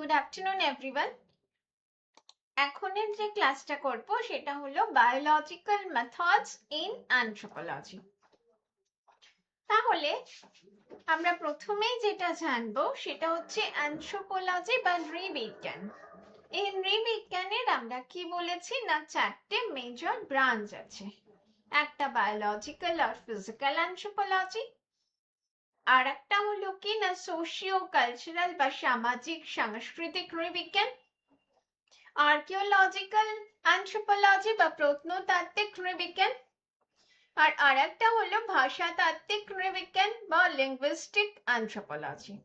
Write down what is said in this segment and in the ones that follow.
Good afternoon everyone. এখনের যে ক্লাসটা করব সেটা হলো বায়োলজিক্যাল মেথডস ইন অ্যানথ্রোপোলজি। তাহলে আমরা প্রথমেই যেটা জানবো সেটা হচ্ছে অ্যানথ্রোপোলজি বা নৃবিজ্ঞান। এই নৃবিজ্ঞানের আমরা কি বলেছি না চারটে মেজর ব্রাঞ্চ আছে। একটা বায়োলজিক্যাল আর ফিজিক্যাল অ্যানথ্রোপোলজি, আর একটা হলো কি না সোশিও কালচারাল বা সামাজিক সাংস্কৃতিক নৃবিজ্ঞান, আর্কিওলজিক্যাল অ্যানথ্রোপোলজি বা প্রত্নতাত্ত্বিক নৃবিজ্ঞান, আর আরেকটা হলো ভাষাতাত্ত্বিক নৃবিজ্ঞান বা লিঙ্গুইস্টিক অ্যানথ্রোপোলজি।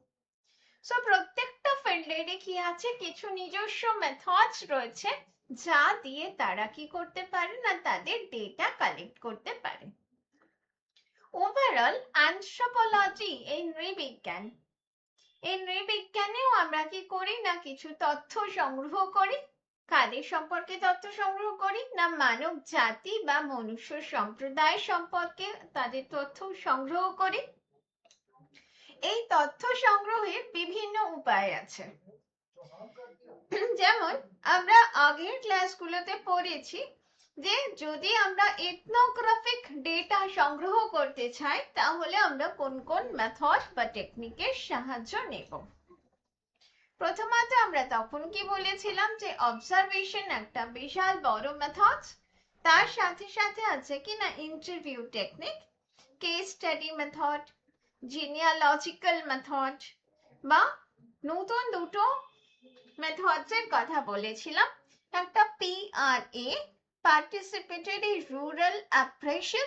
সো প্রত্যেকটা ফিল্ডেরই কি আছে, কিছু নিজস্ব মেথডস রয়েছে যা দিয়ে তারা কি করতে পারে না তাদের ডেটা কালেক্ট করতে পারে। ওভারঅল অ্যানথ্রোপোলজি এই নৃবিজ্ঞানেও আমরা কি করি না কিছু তথ্য সংগ্রহ করি। কাদের সম্পর্কে তথ্য সংগ্রহ করি না মানব জাতি বা মনুষ্য সম্প্রদায় সম্পর্কে তাদের তথ্য সংগ্রহ করি। এই তথ্য সংগ্রহের বিভিন্ন উপায় আছে, যেমন আমরা আগের ক্লাসগুলোতে পড়েছি যে যদি আমরা এথনোগ্রাফিক ডেটা সংগ্রহ করতে চাই তাহলে আমরা কোন কোন মেথড বা টেকনিকের সাহায্য নেব। প্রথমত আমরা তখন কি বলেছিলাম যে অবজারভেশন একটা বিশাল বড় মেথড, তার সাথে সাথে আছে কি না interview technique, case study method, genealogical method, বা নতুন দুটো মেথডস এর কথা বলেছিলাম। একটা PRA পার্টিসিপেটরি রুরাল অ্যাপ্রেশন,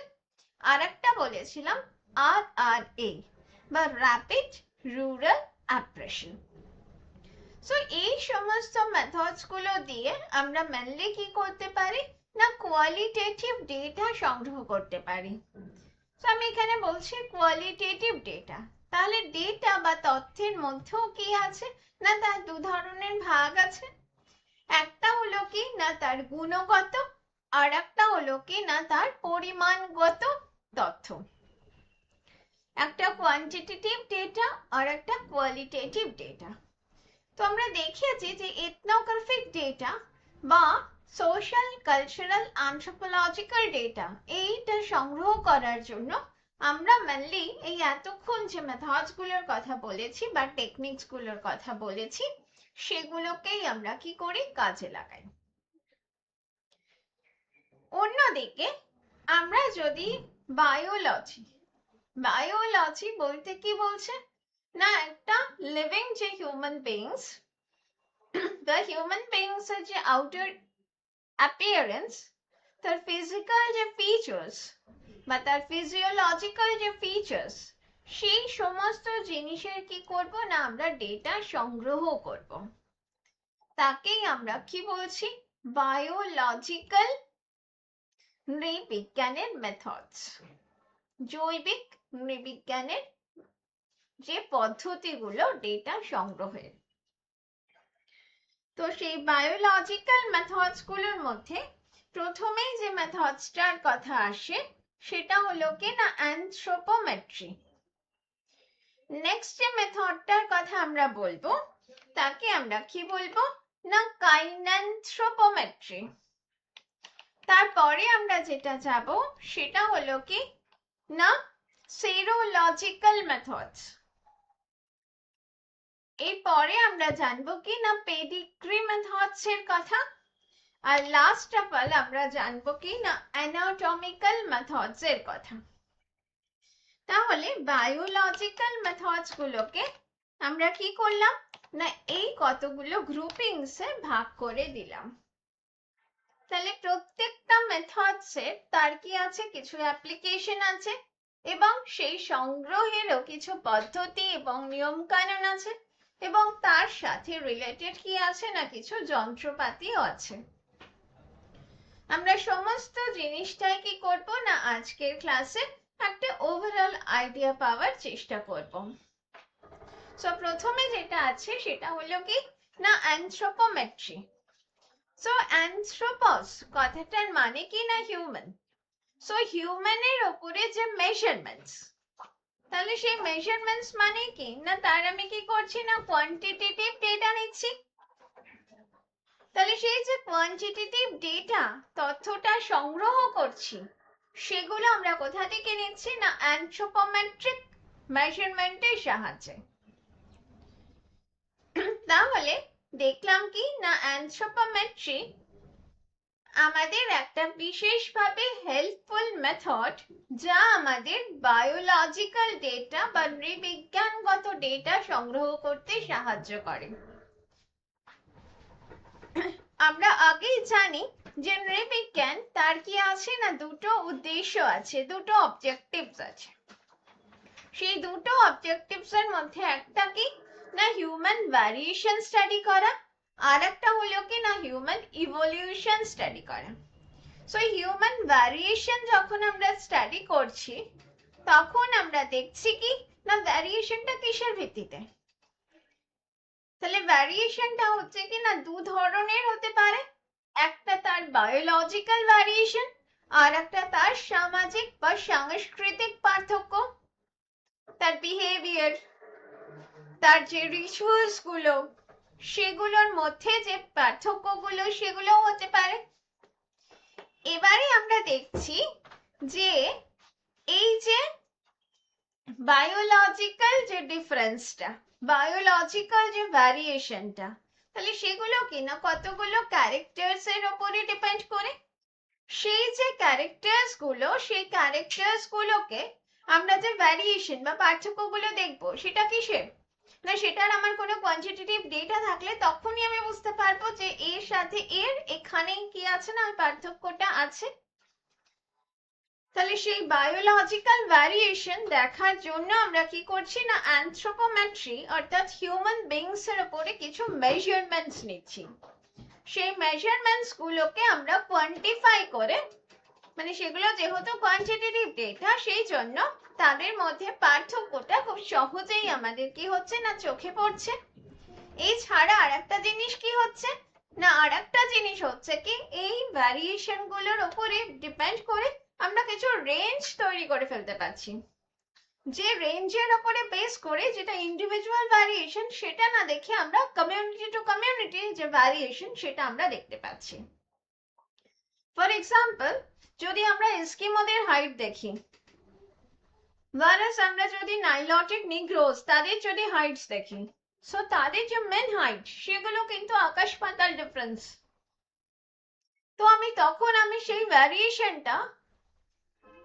আর একটা বলেছিলাম RRA বা র্যাপিড রুরাল অ্যাপ্রেশন। সো এই সমস্ত মেথডস গুলো দিয়ে আমরা মেনলি কি করতে পারি না কোয়ালিটেটিভ ডেটা সংগ্রহ করতে পারি। তো আমি এখানে বলছি কোয়ালিটেটিভ ডেটা, তাহলে ডেটা বা তথ্যের মধ্যেও কি আছে না তার দু ধরনের ভাগ আছে। একটা হলো কি না তার গুণগত, আর একটা হলো কি না তার পরিমাণগত তথ্য। একটা কোয়ান্টিটেটিভ ডেটা আর একটা কোয়ালিটেটিভ ডেটা। তো আমরা দেখিয়েছি যে এথনোগ্রাফিক ডেটা বা সোশ্যাল কালচারাল অ্যানথ্রোপোলজিক্যাল ডেটা এইটা সংগ্রহ করার জন্য আমরা মেনলি এই এতক্ষণ যে মেথডস গুলোর কথা বলেছি বা টেকনিকস গুলোর কথা বলেছি সেগুলোকেই আমরা কি করি কাজে লাগাই। অন্যদিকে আমরা যদি বায়োলজি বলতে কি বলছে না একটা লিভিং যে human beings, the human beings এর যে আউটার অ্যাপিয়ারেন্স, তার ফিজিক্যাল যে ফিচার্স বা তার ফিজিওলজিক্যাল যে ফিচার্স, সেই সমস্ত জিনিসের কি করব না আমরা ডেটা সংগ্রহ করব। তাকেই আমরা কি বলছি বায়োলজিক্যাল নৃবিজ্ঞানের মেথডস, জৈবিক নৃবিজ্ঞানের যে পদ্ধতিগুলো ডেটা সংগ্রহের। তো সেই বায়োলজিক্যাল মেথডস গুলোর মধ্যে প্রথমেই যে মেথডসটার কথা আসে সেটা হলো কি না অ্যানথ্রোপোমেট্রি। নেক্সট যে মেথডটার কথা আমরা বলবো তাকে আমরা কি বলবো না কাইন্যানথ্রোপোমেট্রি। তারপরে আমরা যেটা যাব সেটা হলো কি না সেরোলজিক্যাল মেথডস। এরপরে আমরা জানবো কি না পেডিগ্রি মেথডস এর কথা, আর লাস্ট অফ অল আমরা জানবো কি না অ্যানাটমিক্যাল মেথডস এর কথা। তাহলে বায়োলজিক্যাল মেথডস গুলোকে আমরা কি করলাম না এই কতগুলো গ্রুপিংস এ ভাগ করে দিলাম। তাহলে প্রত্যেকটা মেথডস এর তার কি আছে কিছু অ্যাপ্লিকেশন আছে এবং সেই সংগ্রহেরও কিছু পদ্ধতি এবং নিয়ম কানুন আছে এবং তার সাথে রিলেটেড কি আছে না কিছু যন্ত্রপাতিও আছে। আমরা সমস্ত জিনিসটাই কি করব না আজকের ক্লাসে একটা ওভারঅল আইডিয়া পাওয়ার চেষ্টা করব। সো প্রথমে যেটা আছে সেটা হলো কি না অ্যানথ্রোপোমেট্রি। সো অ্যানথ্রোপস কথাটার মানে কি না হিউম্যান। সো হিউম্যানের ওপরে যে মেজারমেন্টস, তাহলে সেই মেজারমেন্টস মানে কি না, তার আমি কি করছি না কোয়ান্টিটেটিভ ডেটা নিচ্ছি। তাহলে সেই যে কোয়ান্টিটেটিভ ডেটা তথ্যটা সংগ্রহ করছি, সেগুলো আমরা কোথা থেকে নিচ্ছি না অ্যানথ্রোপোমেট্রিক মেজারমেন্টের সাহায্যে। তাহলে দেখলাম কি না অ্যানথ্রোপোমেট্রি আমাদের একটা বিশেষভাবে হেল্পফুল মেথড, যা আমাদের বায়োলজিক্যাল ডেটা বা নৃবিজ্ঞানগত ডেটা সংগ্রহ করতে সাহায্য করে। আমরা আগেই জানি যে নৃবিজ্ঞান তার কি আছে না দুটো উদ্দেশ্য আছে, দুটো অবজেক্টিভস আছে। সেই দুটো অবজেক্টিভস এর মধ্যে একটা কি না হিউম্যান ভ্যারিয়েশন স্টাডি করা, আর একটা হলো কি না হিউম্যান ইভলিউশন স্টাডি করা। সো হিউম্যান ভ্যারিয়েশন যখন আমরা স্টাডি করছি, তখন আমরা দেখছি কি না ভ্যারিয়েশনটা কিসের ভিত্তিতে। তাহলে ভ্যারিয়েশনটা হচ্ছে কি না দু ধরনের হতে পারে, একটা তার বায়োলজিক্যাল ভ্যারিয়েশন, আর একটা তার সামাজিক বা সাংস্কৃতিক পার্থক্য, তার বিহেভিয়ার, তার যে রিচুয়ালস গুলো, সেগুলোর মধ্যে যে পার্থক্যগুলো সেগুলো হতে পারে। এবারে আমরা দেখছি যে এই যে বায়োলজিক্যাল যে ডিফারেন্সটা, বায়োলজিক্যাল যে ভ্যারিয়েশনটা, তাহলে সেগুলো কি না কতগুলো ক্যারেক্টার্স এর উপরে ডিপেন্ড করে। সেই যে ক্যারেক্টার্স গুলো, সেই ক্যারেক্টার্স গুলোকে আমরা যে ভ্যারিয়েশন বা পার্থক্যগুলো দেখবো, সেটা কিসের না সেটার আমার কোনো কোয়ান্টিটেটিভ ডেটা থাকলে তখনই আমি বুঝতে পারবো যে এর সাথে এর এখানেই কি আছে না পার্থক্যটা আছে। তাহলে সেই বায়োলজিক্যাল ভ্যারিয়েশন দেখার জন্য আমরা কি করছি না অ্যানথ্রোপোমেট্রি অর্থাৎ হিউম্যান বিংস এর উপরে কিছু মেজারমেন্টস নিচ্ছি। সেই মেজারমেন্টস গুলোকে আমরা কোয়ান্টিফাই করে, মানে সেগুলো যেহেতু কোয়ান্টিটেটিভ ডেটা, সেই জন্য তাদের মধ্যে পার্থক্যটা খুব সহজেই আমাদের কি হচ্ছে না চোখে পড়ছে। এছাড়া আর একটা জিনিস কি হচ্ছে না, আর একটা জিনিস হচ্ছে কি এই ভ্যারিয়েশন গুলোর উপরে ডিপেন্ড করে আমরা কিছু রেঞ্জ তৈরি করে ফেলতে পারছি, যে রেঞ্জের উপরে বেস করে যেটা ইন্ডিভিজুয়াল ভ্যারিয়েশন সেটা না দেখে আমরা কমিউনিটি টু কমিউনিটি যে ভ্যারিয়েশন সেটা আমরা দেখতে পাচ্ছি। ফর এক্সাম্পল, যদি আমরা এস্কিমোদের হাইট দেখি, ভারাস আমরা যদি নাইলটিক নিগ্রোস তাদের যদি হাইটস দেখি, সো তাদের যে মেন হাইট সেগুলো কিন্তু আকাশ পাতাল ডিফারেন্স। তো তখন আমি সেই ভ্যারিয়েশনটা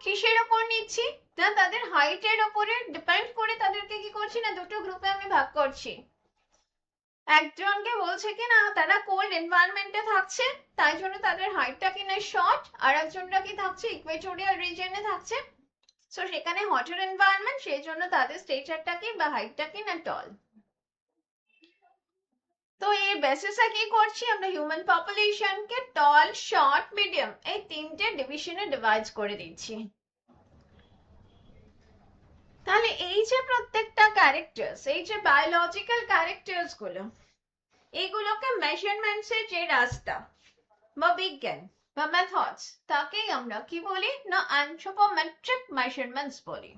কিসের ওপর নিচ্ছি না তাদের হাইটের ওপরে ডিপেন্ড করে তাদেরকে কি করছি না দুটো গ্রুপে আমি ভাগ করছি। একজনকে বলছে কি না তারা কোল্ড এনভায়রনমেন্টে থাকছে, তাই জন্য তাদের হাইটটা কিনা শর্ট, আর একজনরা কি থাকছে ইকুয়েটোরিয়াল রিজিয়নে থাকছে, সো সেখানে হটার এনভায়রনমেন্ট, সেই জন্য তাদের স্টেচারটা কি বা হাইটটা কি না টল। তো এর বেসিসে কি করছি আমরা হিউম্যান পপুলেশনকে টল, শর্ট, মিডিয়াম এই তিনটে ডিভিশনে ডিভাইড করে দিচ্ছি। তাহলে এই যে প্রত্যেকটা ক্যারেক্টার্স, এই যে বায়োলজিক্যাল ক্যারেক্টার্স গুলো, এগুলোকে মেজারমেন্টস এর যে রাস্তা বা বিজ্ঞান বা মেথডস, তাকেই আমরা কি বলি না অ্যানথ্রোপোমেট্রিক মেজারমেন্টস বলি।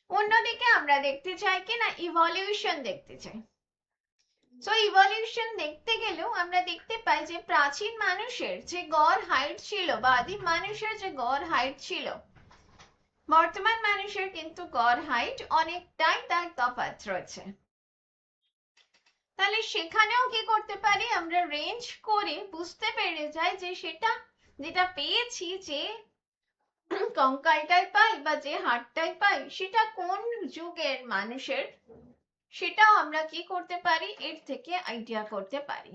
অন্যদিকে আমরা দেখতে চাই কি না ইভলিউশন দেখতে চাই। সো ইভলিউশন দেখতে গেলেও আমরা দেখতে পাই যে প্রাচীন মানুষের যে গড় হাইট ছিল বা আদিম মানুষের যে গড় হাইট ছিল, বর্তমান মানুষের কিন্তু গড় হাইট অনেকটাই তার তফাৎ রয়েছে। তাহলে সেখানেও কি করতে পারি আমরা রেঞ্জ করে বুঝতে পেরে যাই যে সেটা যেটা পেয়েছি যে কঙ্কালটাই পাই বা যে হাড়টাই পাই সেটা কোন যুগের মানুষের, সেটাও আমরা কি করতে পারি এর থেকে আইডিয়া করতে পারি।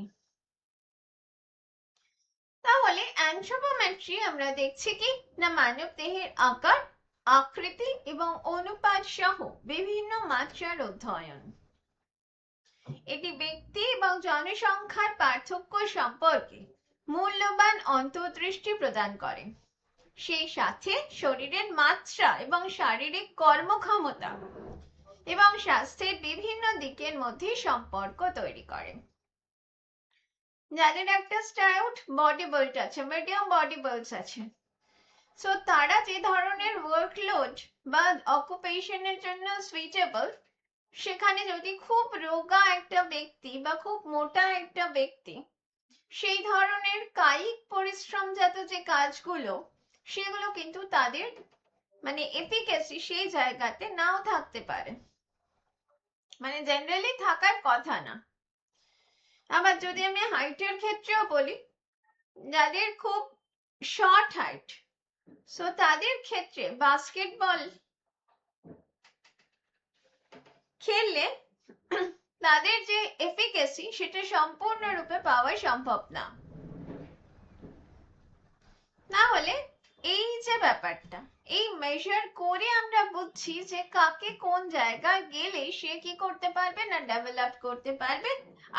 তাহলে অ্যানথ্রোপোমেট্রি আমরা দেখছি কি না মানব দেহের আকার, আকৃতি এবং অনুপাত সহ বিভিন্ন মাত্রার অধ্যয়ন। এটি ব্যক্তি এবং জনসংখ্যার পার্থক্য সম্পর্কে মূল্যবান অন্তর্দৃষ্টি প্রদান করে, সেই সাথে শরীরের মাত্রা এবং শারীরিক কর্মক্ষমতা এবং স্বাস্থ্যের বিভিন্ন দিকের মধ্যে সম্পর্ক তৈরি করে। যাদের একটা স্টাউট বডি বিল্ড আছে, মিডিয়াম বডি বিল্ড আছে, সো তারা যে ধরনের ওয়ার্কলোড বা অকুপেশনের জন্য সুইটেবল, সেখানে যদি খুব রোগা একটা ব্যক্তি বা খুব মোটা একটা ব্যক্তি সেই ধরনের কায়িক পরিশ্রমজাত যে কাজগুলো, সেগুলো কিন্তু তাদের মানে এফিকেসি সেই জায়গাতে নাও থাকতে পারে, মানে জেনারেলি থাকার কথা না। আবার যদি আমি হাইটের ক্ষেত্রেও বলি, যাদের খুব শর্ট হাইট, সো তাদের ক্ষেত্রে বাস্কেটবল খেললে তাদের যে এফিকেসি সেটা সম্পূর্ণরূপে পাওয়া সম্ভব না। না হলে এই যে ব্যাপারটা, এই মেজার করে আমরা বুঝছি যে কাকে কোন জায়গায় গেলে সে কি করতে পারবে না ডেভেলপ করতে পারবে,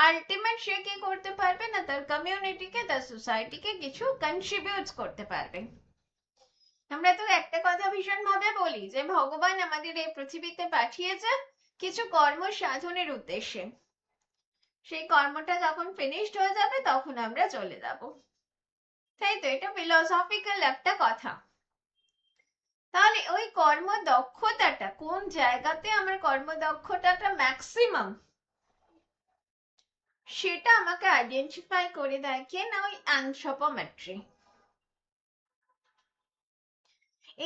আলটিমেট সে কি করতে পারবে না তার কমিউনিটিকে তার সোসাইটিকে কিছু কন্ট্রিবিউট করতে পারবে। আমরা তো একটা কথা ভীষণ ভাবে বলি যে ভগবান আমাদের এই পৃথিবীতে পাঠিয়েছে কিছু কর্ম সাধনের উদ্দেশ্যে, সেই কর্মটা যখন ফিনিশড হয়ে যাবে তখন আমরা চলে যাব, তাই তো? এটা ফিলোসফিক্যাল একটা কথা। তাহলে ওই কর্মদক্ষতাটা কোন জায়গাতে আমার কর্মদক্ষতাটা ম্যাক্সিমাম, সেটা আমাকে আইডেন্টিফাই করে দেয় কে না ওই অ্যানথ্রোপোমেট্রি।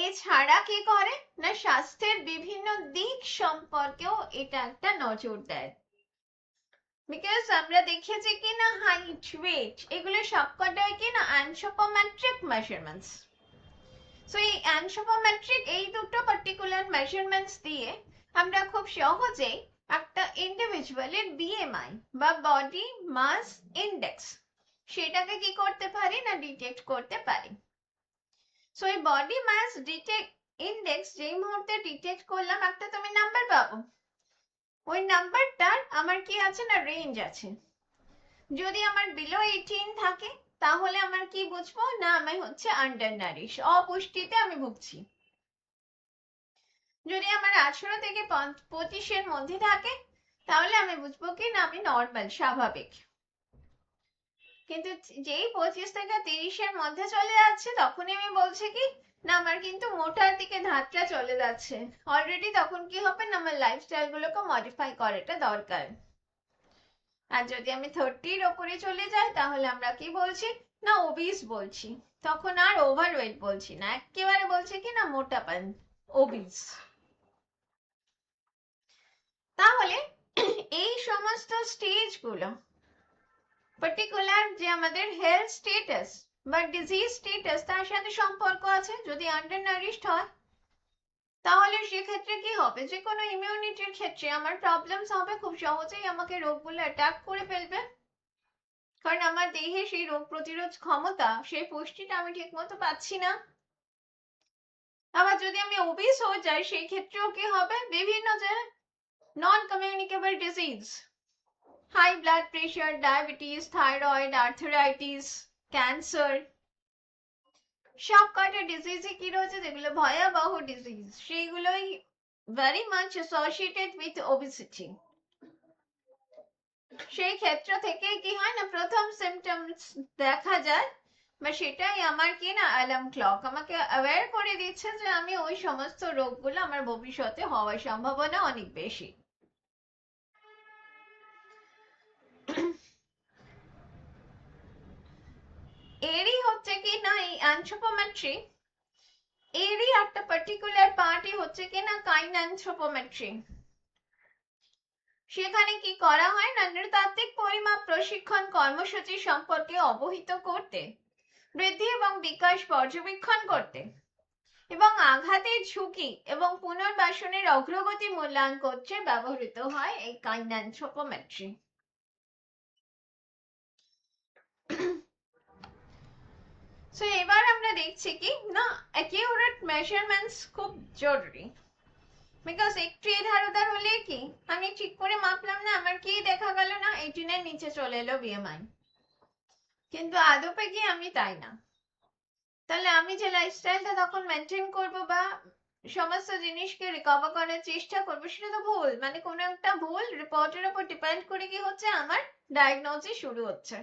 এছাড়া কি করে না স্বাস্থ্যের বিভিন্ন দিক সম্পর্কেও এটা একটা নজর দেয়। বিকজ আমরা দেখেছি কি না হাইট ওয়েট এগুলো সবকটাই কি না অ্যানথ্রোপোমেট্রিক মেজারমেন্টস। সো এই অ্যানথ্রোপোমেট্রিক এই দুটো পার্টিকুলার মেজারমেন্টস দিয়ে আমরা খুব সহজেই একটা ইন্ডিভিজুয়ালের বিএমআই বা বডি মাস ইন্ডেক্স সেটাকে কি করতে পারি না ডিটেক্ট করতে পারি। সো এই বডি মাস ইন্ডেক্স যেই মুহূর্তে ডিটেক্ট করলাম একটা তুমি নাম্বার পাবো, ওই নাম্বারটার আমার কি আছে না রেঞ্জ আছে। যদি আমার বিলো 18 থাকে তাহলে আমার কি বুঝবো না আমি হচ্ছে আন্ডার নারিশ, অপুষ্টিতে আমি ভুগছি। যদি আমার 18 থেকে 25-এর মধ্যে থাকে তাহলে আমি বুঝবো কি না আমি নর্মাল স্বাভাবিক। কিন্তু যেই 25 থেকে 30-এর মধ্যে চলে যাচ্ছে তখনই আমি বলছি কি না আমার কিন্তু মোটার দিকে ধাতটা চলে যাচ্ছে। অলরেডি তখন কি হবে না আমার লাইফস্টাইল গুলোকে মডিফাই করাটা দরকার। আর যদি আমি 30-এর ওপরে চলে যাই তাহলে আমরা কি বলছি না ওবিস বলছি, তখন আর ওভারওয়েট বলছি না, একেবারে বলছি কি না মোটাপন, ওবিস। তাহলে এই সমস্ত স্টেজ গুলো পার্টিকুলার যে আমাদের হেলথ স্টেটাস বা ডিজিজ স্টেটাস তার সাথে সম্পর্ক আছে। যদি আন্ডার নারিশড হয় তাহলে সেক্ষেত্রে কি হবে, যে কোনো ইমিউনিটির ক্ষেত্রে আমার প্রবলেমস হবে, খুব সহজেই আমাকে রোগগুলো অ্যাটাক করে ফেলবে, কারণ আমার দেহে সেই রোগ প্রতিরোধ ক্ষমতা সেই পুষ্টিটা আমি ঠিক মতো পাচ্ছি না। আবার যদি আমি ওবিস হয়ে যাই সেই ক্ষেত্রেও কি হবে, বিভিন্ন যে non communicable disease, high blood pressure, diabetes, thyroid, arthritis, cancer, সব কটা ডিজিজই কি রয়েছে যেগুলো ভয়াবহ ডিজিজ, সেইগুলোই very much associated with obesity. সেই ক্ষেত্র থেকে কি হয় না প্রথম সিমটমস দেখা যায়, বা সেটাই আমার কি না অ্যালার্ম ক্লক আমাকে অ্যাওয়্যার করে দিচ্ছে যে আমি ওই সমস্ত রোগগুলো আমার ভবিষ্যতে হওয়ার সম্ভাবনা অনেক বেশি। এরই হচ্ছে কি না এই অ্যানথ্রোপোমেট্রি, এরই একটা পার্টিকুলার পার্টই হচ্ছে কি না কাইন্যানথ্রোপোমেট্রি। সেখানে কি করা হয় না নৃতাত্ত্বিক পরিমাপ প্রশিক্ষণ কর্মসূচি সম্পর্কে অবহিত করতে, বৃদ্ধি এবং বিকাশ পর্যবেক্ষণ করতে এবং আঘাতের ঝুঁকি এবং পুনর্বাসনের অগ্রগতি মূল্যায়ন করতে ব্যবহৃত হয় এই কাইন্যানথ্রোপোমেট্রি। সো এবার আমরা দেখছি কি না অ্যাকিউরেট মেজারমেন্টস খুব জরুরি, বিকজ একটু এধার ওধার হলে কি আমি ঠিক করে মাপলাম না, আমার কি দেখা গেল না 18-এর নিচে চলে এলো বিএমআই, কিন্তু আদপে কি আমি তাই না। তাহলে আমি যে লাইফস্টাইলটা তখন মেনটেন করব বা সমস্ত জিনিসকে রিকভার করার চেষ্টা করবো সেটা তো ভুল, মানে কোনো একটা ভুল রিপোর্টের উপর ডিপেন্ড করে কি হচ্ছে আমার ডায়াগনোসিস শুরু হচ্ছে।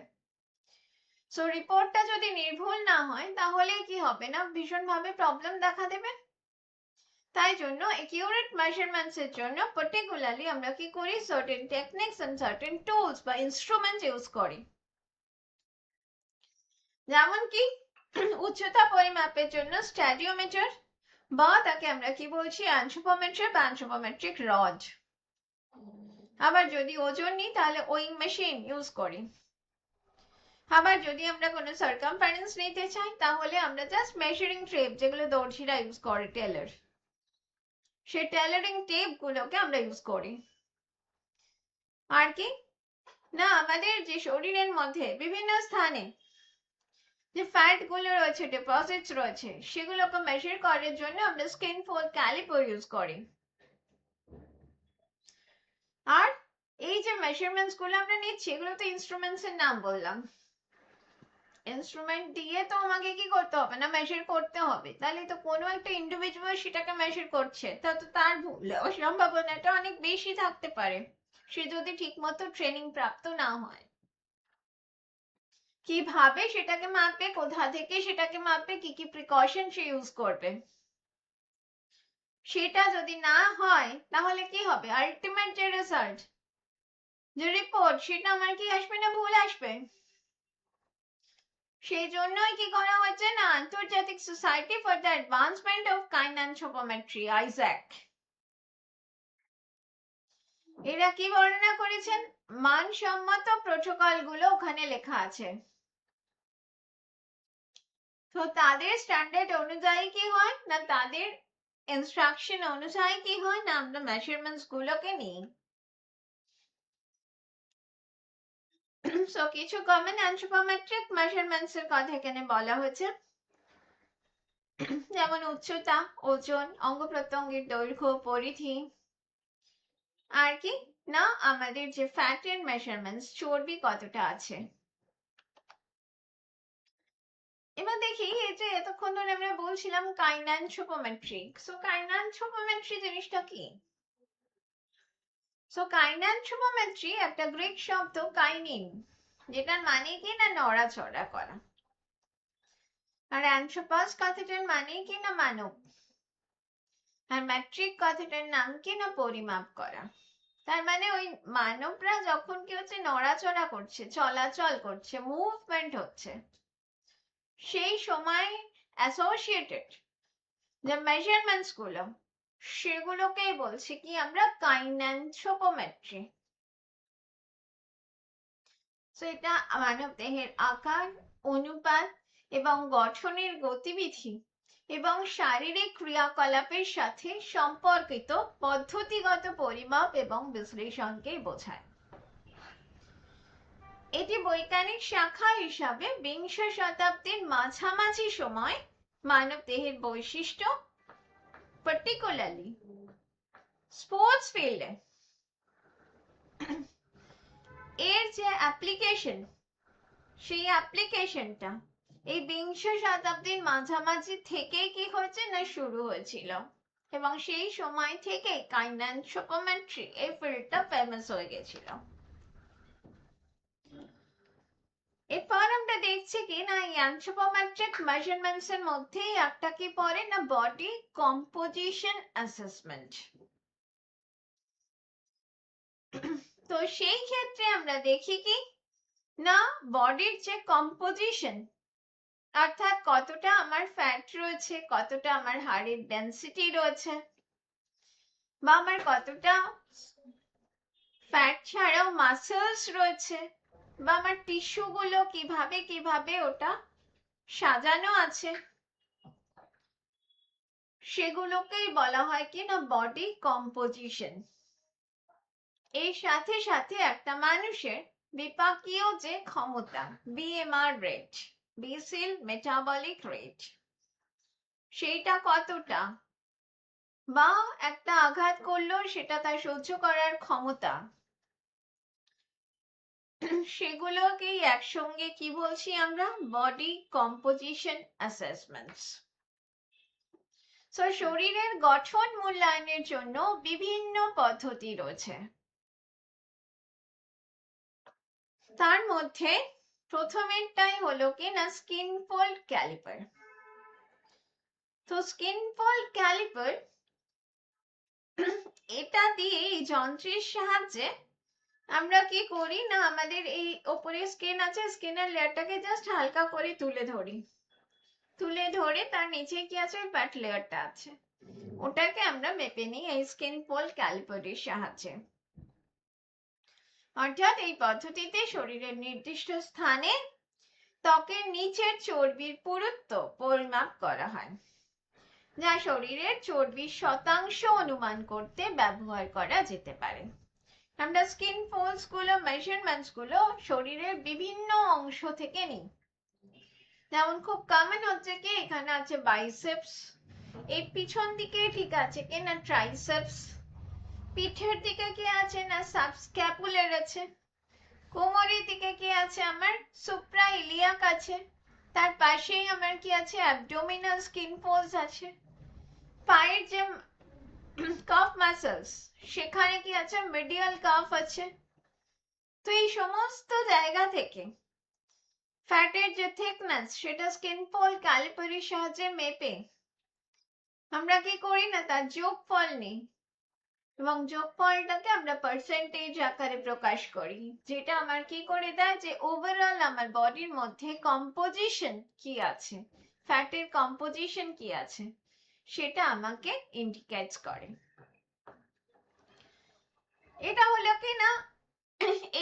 সো রিপোর্টটা যদি নির্ভুল না হয় তাহলে কি হবে না, ভীষণভাবে প্রবলেম দেখা দেবে। তাই জন্য অ্যাকিউরেট মেজারমেন্টস এর জন্য পার্টিকুলারলি আমরা কি করি, certain techniques and certain tools বা ইনস্ট্রুমেন্ট ইউজ করি। যেমন কি উচ্চতা পরিমাপের জন্য স্ট্যাডিওমিটার, বা তাকে আমরা কি বলছি, অ্যানথ্রোপোমেট্রি বা অ্যানথ্রোপোমেট্রিক রড। আবার যদি ওজন নিই তাহলে ওয়িং মেশিন ইউজ করি। আবার যদি আমরা কোনো সার্কামফারেন্স নিতে চাই তাহলে আমরা জাস্ট মেজারিং টেপ, যেগুলো দর্জিরা ইউজ করে, টেলার, সেই টেলারিং টেপ গুলোকে আমরা ইউজ করি। আর কি না, আমাদের যে শরীরের মধ্যে বিভিন্ন স্থানে যে ফ্যাট গুলো রয়েছে, ডিপোজিটস রয়েছে, সেগুলোকে মেজার করার জন্য আমরা স্কিন ফোল্ড ক্যালিপার ইউজ করি। আর এই যে মেজারমেন্টস গুলো আমরা নিচ্ছি, এগুলো তো ইনস্ট্রুমেন্টস এর নাম বললাম। ইনস্ট্রুমেন্ট দিয়ে তো আমাকে কি করতে হবে না, মেজার করতে হবে। তাহলে তো কোনো একটা ইন্ডিভিজুয়াল সেটাকে মেজার করছে, তা তো তার ভুল সম্ভাবনাটা অনেক বেশি থাকতে পারে, সে যদি ঠিক মতো ট্রেনিং প্রাপ্ত না হয়। কিভাবে সেটাকে মাপবে, কোথা থেকে সেটাকে মাপবে, কি কি প্রিকশন সে ইউজ করবে, সেটা যদি না হয় তাহলে কি হবে, আলটিমেট যে রেজাল্ট, যে রিপোর্ট, সেটা আমার কি আসবে না ভুল আসবে। সেই জন্যই কি করা হচ্ছে না, আন্তর্জাতিক society for the advancement of kind anthropometry, Isaac, এরা কি বর্ণনা করেছেন, মানসম্মত প্রোটোকল গুলো ওখানে লেখা আছে। তো তাদের স্ট্যান্ডার্ড অনুযায়ী কি হয় না, তাদের ইনস্ট্রাকশন অনুযায়ী কি হয় না, আমরা মেজারমেন্টস গুলোকে নিই। সো কিছু কমন অ্যানথ্রোপোমেট্রিক মেজারমেন্টস এর কথা এখানে বলা হয়েছে, যেমন উচ্চতা, ওজন, অঙ্গ প্রত্যঙ্গের দৈর্ঘ্য, পরিধি। আর কি না, আমাদের যে ফ্যাটের মেজারমেন্টস, চর্বি কতটা আছে। এবার দেখি, এই যে এতক্ষণ ধরে আমরা বলছিলাম কাইন্যানথ্রোপোমেট্রি, সো কাইন্যানথ্রোপোমেট্রি জিনিসটা কি। সো কাইন্যানথ্রোপোমেট্রি একটা গ্রিক শব্দ কাইনিন, যেটার মানে কি না নড়াচড়া করা। আর অ্যানথ্রোপাস কথাটার মানে কি না মানব। আর ম্যাট্রিক কথাটার নাম কি না পরিমাপ করা। তার মানে ওই মানবরা যখন কি হচ্ছে, নড়াচড়া করছে, চলাচল করছে, মুভমেন্ট হচ্ছে, সেই সময় অ্যাসোসিয়েটেড যে মেজারমেন্টস গুলো, সেগুলোকেই বলছি কি আমরা কাইন্যানথ্রোপোমেট্রি। তো এটা মানব দেহের আকার, অনুপাত এবং গঠনের গতিবিধি এবং শারীরিক ক্রিয়াকলাপের সাথে সম্পর্কিত পদ্ধতিগত পরিমাপ এবং বিশ্লেষণকেই বোঝায়। এটি বৈজ্ঞানিক শাখা হিসাবে বিংশ শতাব্দীর মাঝামাঝি সময় মানব দেহের বৈশিষ্ট্য, পার্টিকুলারলি স্পোর্টস ফিল্ডে এর যে অ্যাপ্লিকেশন, সেই অ্যাপ্লিকেশনটা এই বিংশ শতাব্দীর মাঝামাঝি থেকেই কি হয়েছে না শুরু হয়েছিল, এবং সেই সময় থেকে কাইন্যানথ্রোপোমেট্রি এই ফিল্ডটা ফেমাস হয়ে গেছিল। এরপর আমরা দেখছি কি না, এই অ্যানথ্রোপোমেট্রিক মেজারমেন্টস এর মধ্যেই একটা কি পড়ে না, বডি কম্পোজিশন অ্যাসেসমেন্ট। তো সেই ক্ষেত্রে আমরা দেখি কি না, বডির যে কম্পোজিশন, অর্থাৎ কতটা আমার ফ্যাট রয়েছে, কতটা আমার হাড়ের ডেন্সিটি রয়েছে, বা আমার কতটা ফ্যাট ছাড়াও মাসেলস রয়েছে, বা আমার টিস্যু গুলো কিভাবে কিভাবে ওটা সাজানো আছে, সেগুলোকেই বলা হয় কি না বডি কম্পোজিশন। এর সাথে সাথে একটা মানুষের বিপাকীয় যে ক্ষমতা, BMR rate, basil metabolic rate, সেইটা কতটা, বা একটা আঘাত করলো সেটা তার সহ্য করার ক্ষমতা, সেগুলোকেই একসঙ্গে কি বলছি আমরা, বডি কম্পোজিশন অ্যাসেসমেন্টস। শরীরের গঠন মূল্যায়নের জন্য বিভিন্ন পদ্ধতি রয়েছে। তার মধ্যে প্রথমেরটাই হলো কি না স্কিন ফোল্ড ক্যালিপার। তো স্কিন ফোল্ড ক্যালিপার এটা দিয়ে এই যন্ত্রের সাহায্যে আমরা কি করি না আমাদের এই ওপরে স্কিন আছে, স্কিনের লেয়ারটাকে জাস্ট হালকা করে তুলে ধরি, তুলে ধরে তার নিচে কি আছে ওই ফ্যাট লেয়ারটা আছে, ওটাকে আমরা মেপে নিই এই স্কিন ফোল্ড ক্যালিপারের সাহায্যে। অর্থাৎ এই পদ্ধতিতে শরীরের নির্দিষ্ট স্থানে ত্বকের নিচের চর্বির পুরুত্ব পরিমাপ করা হয়, যা শরীরের চর্বির শতাংশ অনুমান করতে ব্যবহার করা যেতে পারে। আমরা স্কিন ফোল্ডস গুলো, মেজারমেন্টস গুলো শরীরের বিভিন্ন অংশ থেকে নিই। যেমন খুব কমন হচ্ছে কি এখানে আছে বাইসেপস, এই পিছন দিকে ঠিক আছে কি না ট্রাইসেপস, পিঠের দিকে কি আছে না সাবস্ক্যাপুলার আছে, কোমরের দিকে কি আছে আমার সুপ্রাইলিয়াক আছে, তার পাশেই আমার কি আছে অ্যাবডোমিনাল স্কিন ফোল্ডস আছে, পায়ের যে কাফ মাসলস সেখানে কি আছে মিডিয়াল কাফ আছে। তো এই সমস্ত জায়গা থেকে ফ্যাটের যে থিকনেস সেটা স্কিন ফোল্ড ক্যালিপারের সাহায্যে মেপে আমরা কি করি না তার যোগফল নিই, এবং যোগফলটাকে আমরা পার্সেন্টেজ আকারে প্রকাশ করি, যেটা আমার কি করে দেয় যে ওভারঅল আমার বডির মধ্যে কম্পোজিশন কি আছে, ফ্যাটের কম্পোজিশন কি আছে সেটা আমাকে ইন্ডিকেটস করে। এটা হলো কি না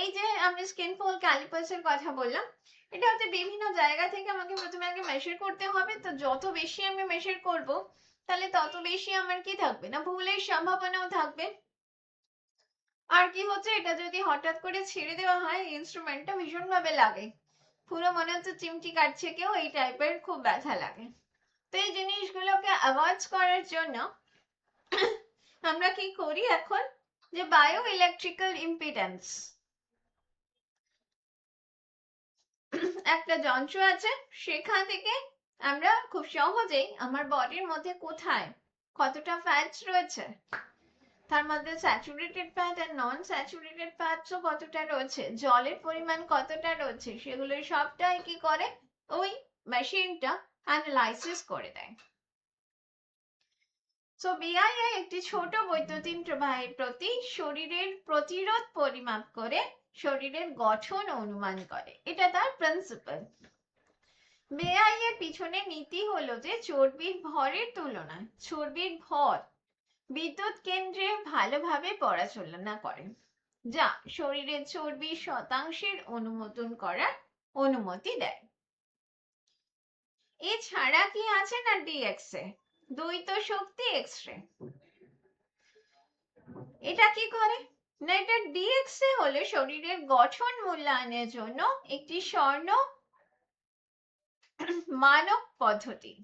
এই যে আমি স্কিন ফোল্ড ক্যালিপার্স এর কথা বললাম, এটা হচ্ছে বিভিন্ন জায়গা থেকে আমাকে প্রথমে আগে মেজার করতে হবে। তো যত বেশি আমি মেজার করব তাহলে তত বেশি আমার কি থাকবে না ভুলের সম্ভাবনাও থাকবে। আর কি হচ্ছে এটা যদি হঠাৎ করে ছেড়ে দেওয়া হয় ইনস্ট্রুমেন্টটা ভীষণ ভাবে লাগে, পুরো মনে হচ্ছে চিমটি কাটছে কেউ, এই টাইপের খুব ব্যথা লাগে। তো এই জিনিসগুলোকে অ্যাভয়েড করার জন্য আমরা কি করি এখন যে বায়ো ইলেকট্রিক্যাল ইম্পিডেন্স একটা যন্ত্র আছে, সেখান থেকে আমরা খুব সহজেই আমার বডির মধ্যে কোথায় কতটা ফ্যাটস রয়েছে, তার মধ্যে স্যাচুরেটেড ফ্যাট আর নন স্যাচুরেটেড ফ্যাটসও কতটা রয়েছে, জলের পরিমাণ কতটা রয়েছে, সেগুলো সবটাই কি করে ওই মেশিনটা অ্যানালাইসিস করে দেয়। সো বিআইআই একটি ছোট বৈদ্যুতিন প্রবাহের প্রতি শরীরের প্রতিরোধ পরিমাপ করে শরীরের গঠন অনুমান করে, এটা তার প্রিন্সিপাল। বিআই এর পিছনে নীতি হলো যে চর্বির ভরের তুলনায় চর্বির ভর বিদ্যুৎ কেন্দ্রে ভালোভাবে পরিচালনা করে, যা শরীরের চর্বির শতাংশের অনুমোদন করার অনুমতি দেয়। এছাড়া কি আছে না ডিএক্সএ, দ্বৈত শক্তি এক্সরে, এটা কি করে না এটা ডিএক্সএ হলো শরীরের গঠন মূল্যায়নের জন্য একটি স্বর্ণ মানক পদ্ধতি,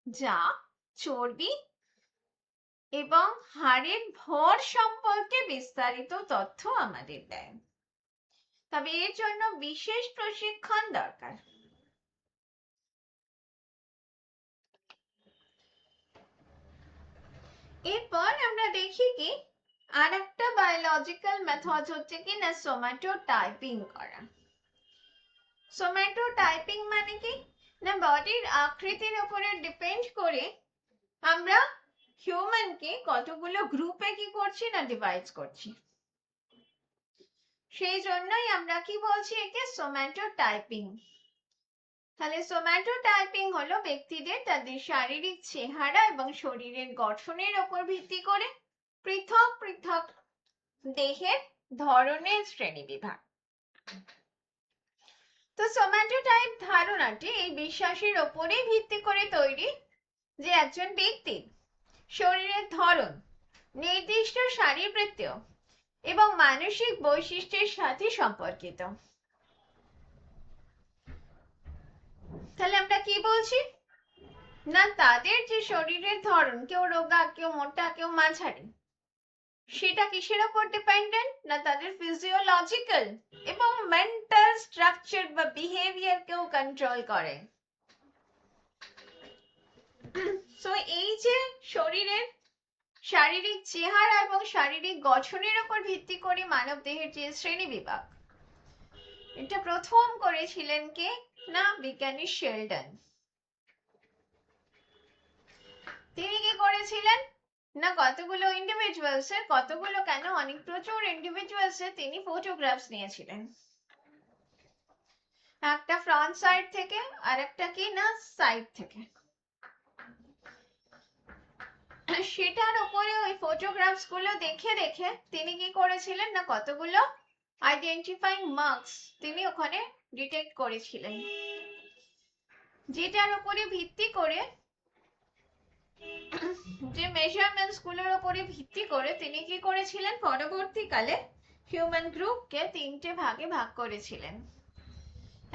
যা চর্বি এবং হাড়ের ভর সম্পর্কে বিস্তারিত তথ্য আমাদের দেয়। তবে এর জন্য বিশেষ প্রশিক্ষণ দরকার। এরপর আমরা দেখি কি আর একটা বায়োলজিক্যাল মেথড হচ্ছে কি না সোম্যাটোটাইপিং করা। সোম্যাটোটাইপিং মানে কি না বডির আকৃতির উপরে ডিপেন্ড করে আমরা হিউম্যানকে কতগুলো গ্রুপে কি করছি না ডিভাইড করছি, সেই জন্যই আমরা কি বলছি একে সোম্যাটোটাইপিং। তাহলে সোম্যাটোটাইপিং হলো ব্যক্তিদের তাদের শারীরিক চেহারা এবং শরীরের গঠনের উপর ভিত্তি করে পৃথক পৃথক দেহের ধরনের শ্রেণীবিভাগ। তো সোম্যাটোটাইপ ধারণাটি এই বিশ্বাসের উপরেই ভিত্তি করে তৈরি যে একজন ব্যক্তির শরীরের ধরন নির্দিষ্ট শারীরবৃত্তীয় এবং মানসিক বৈশিষ্ট্যের সাথে সম্পর্কিত। তাহলে আমরা কি বলছি না তাদের যে শরীরের ধরন, কেউ রোগা, কেউ মোটা, কেউ মাঝারি, সেটা কিসের উপর ডিপেন্ডেন্ট না তাদের ফিজিওলজিক্যাল এবং মেন্টাল স্ট্রাকচার বা বিহেভিয়ার কেও কন্ট্রোল করে। সো এই যে শরীরের শারীরিক চেহারা এবং শারীরিক গঠনের উপর ভিত্তি করে মানব দেহের যে শ্রেণী বিভাগ, এটা প্রথম করেছিলেন কে? না বিজ্ঞানী শেলডন। তিনি কি করেছিলেন? না কতগুলো ইন্ডিভিজুয়ালস এর, কতগুলো কেন, অনেক প্রচুর ইন্ডিভিজুয়ালস এর তিনি ফটোগ্রাফস নিয়েছিলেন। একটা ফ্রন্ট সাইড থেকে আর একটা কি না সাইড থেকে। সেটার উপরে ওই ফটোগ্রাফস গুলো দেখে দেখে তিনি কি করেছিলেন না কতগুলো আইডেন্টিফাইং মার্কস তিনি ওখানে ডিটেক্ট করেছিলেন, যেটার উপরে ভিত্তি করে, যে মেজারমেন্টস গুলোর উপরে ভিত্তি করে তিনি কি করেছিলেন পরবর্তীকালে হিউম্যান গ্রুপকে তিনটে ভাগে ভাগ করেছিলেন।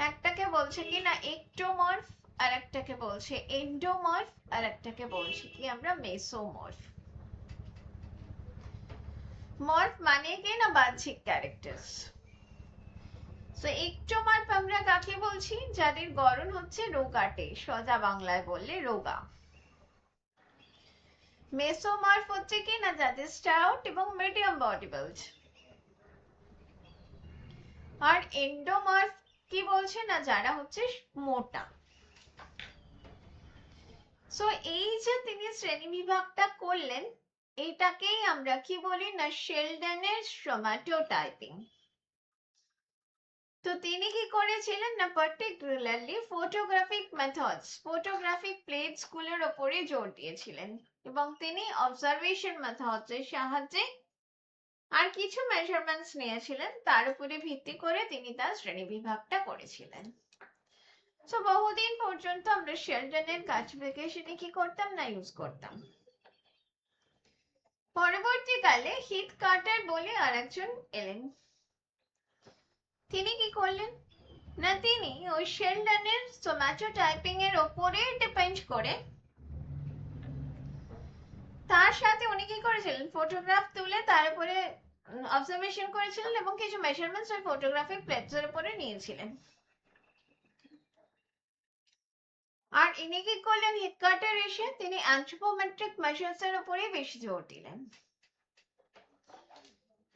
একটাকে বলছে কি না একটোমর্ফ, আর একটাকে বলছে এন্ডোমর্ফ, আর একটাকে বলছে কি আমরা মেসোমর্ফ। মর্ফ মানে কি না বাহ্যিক ক্যারেক্টার্স। তো একটোমর্ফ আমরা কাকে বলছি? যাদের গড়ন হচ্ছে রোগাটে, সোজা বাংলায় বললে রোগা। মেসোমর্ফ হচ্ছে কি না যাদের স্টাউট এবং মিডিয়াম বডি বিল্ড। আর এন্ডোমর্ফ কি বলছে না যারা হচ্ছে মোটা। সো এই যে তিনি শ্রেণী বিভাগটা করলেন, এটাকেই আমরা কি বলি না শেলডনের সোমাটোটাইপিং। তো তিনি কি করেছিলেন না particularly photographic methods, photographic plates গুলোর উপরে জোর দিয়েছিলেন, এবং তিনি অবজারভেশন মেথডস এর সাহায্যে আর কিছু মেজারমেন্টস নিয়েছিলেন, তার উপরে ভিত্তি করে তিনি তার শ্রেণী বিভাগটা করেছিলেন। তো বহুদিন পর্যন্ত আমরা শেলডনের ক্লাসিফিকেশনে কি করতাম না ইউজ করতাম। পরবর্তীকালে হিথ কার্টার বলে আরেকজন এলেন। তিনি কি করলেন না তিনি ওই শেলডনের সোম্যাটোটাইপিং এর উপরে ডিপেন্ড করে তার সাথে উনি কি করেছিলেন ফটোগ্রাফ তুলে তার উপরে অবজারভেশন করেছিলেন এবং কিছু মেজারমেন্টস ওই ফটোগ্রাফিক প্লেটস এর উপরে নিয়েছিলেন। আর ইনি কি করলেন হিথ কার্টার এসে তিনি অ্যানথ্রোপোমেট্রিক মেজার্স এর উপরে বেশি জোর দিলেন।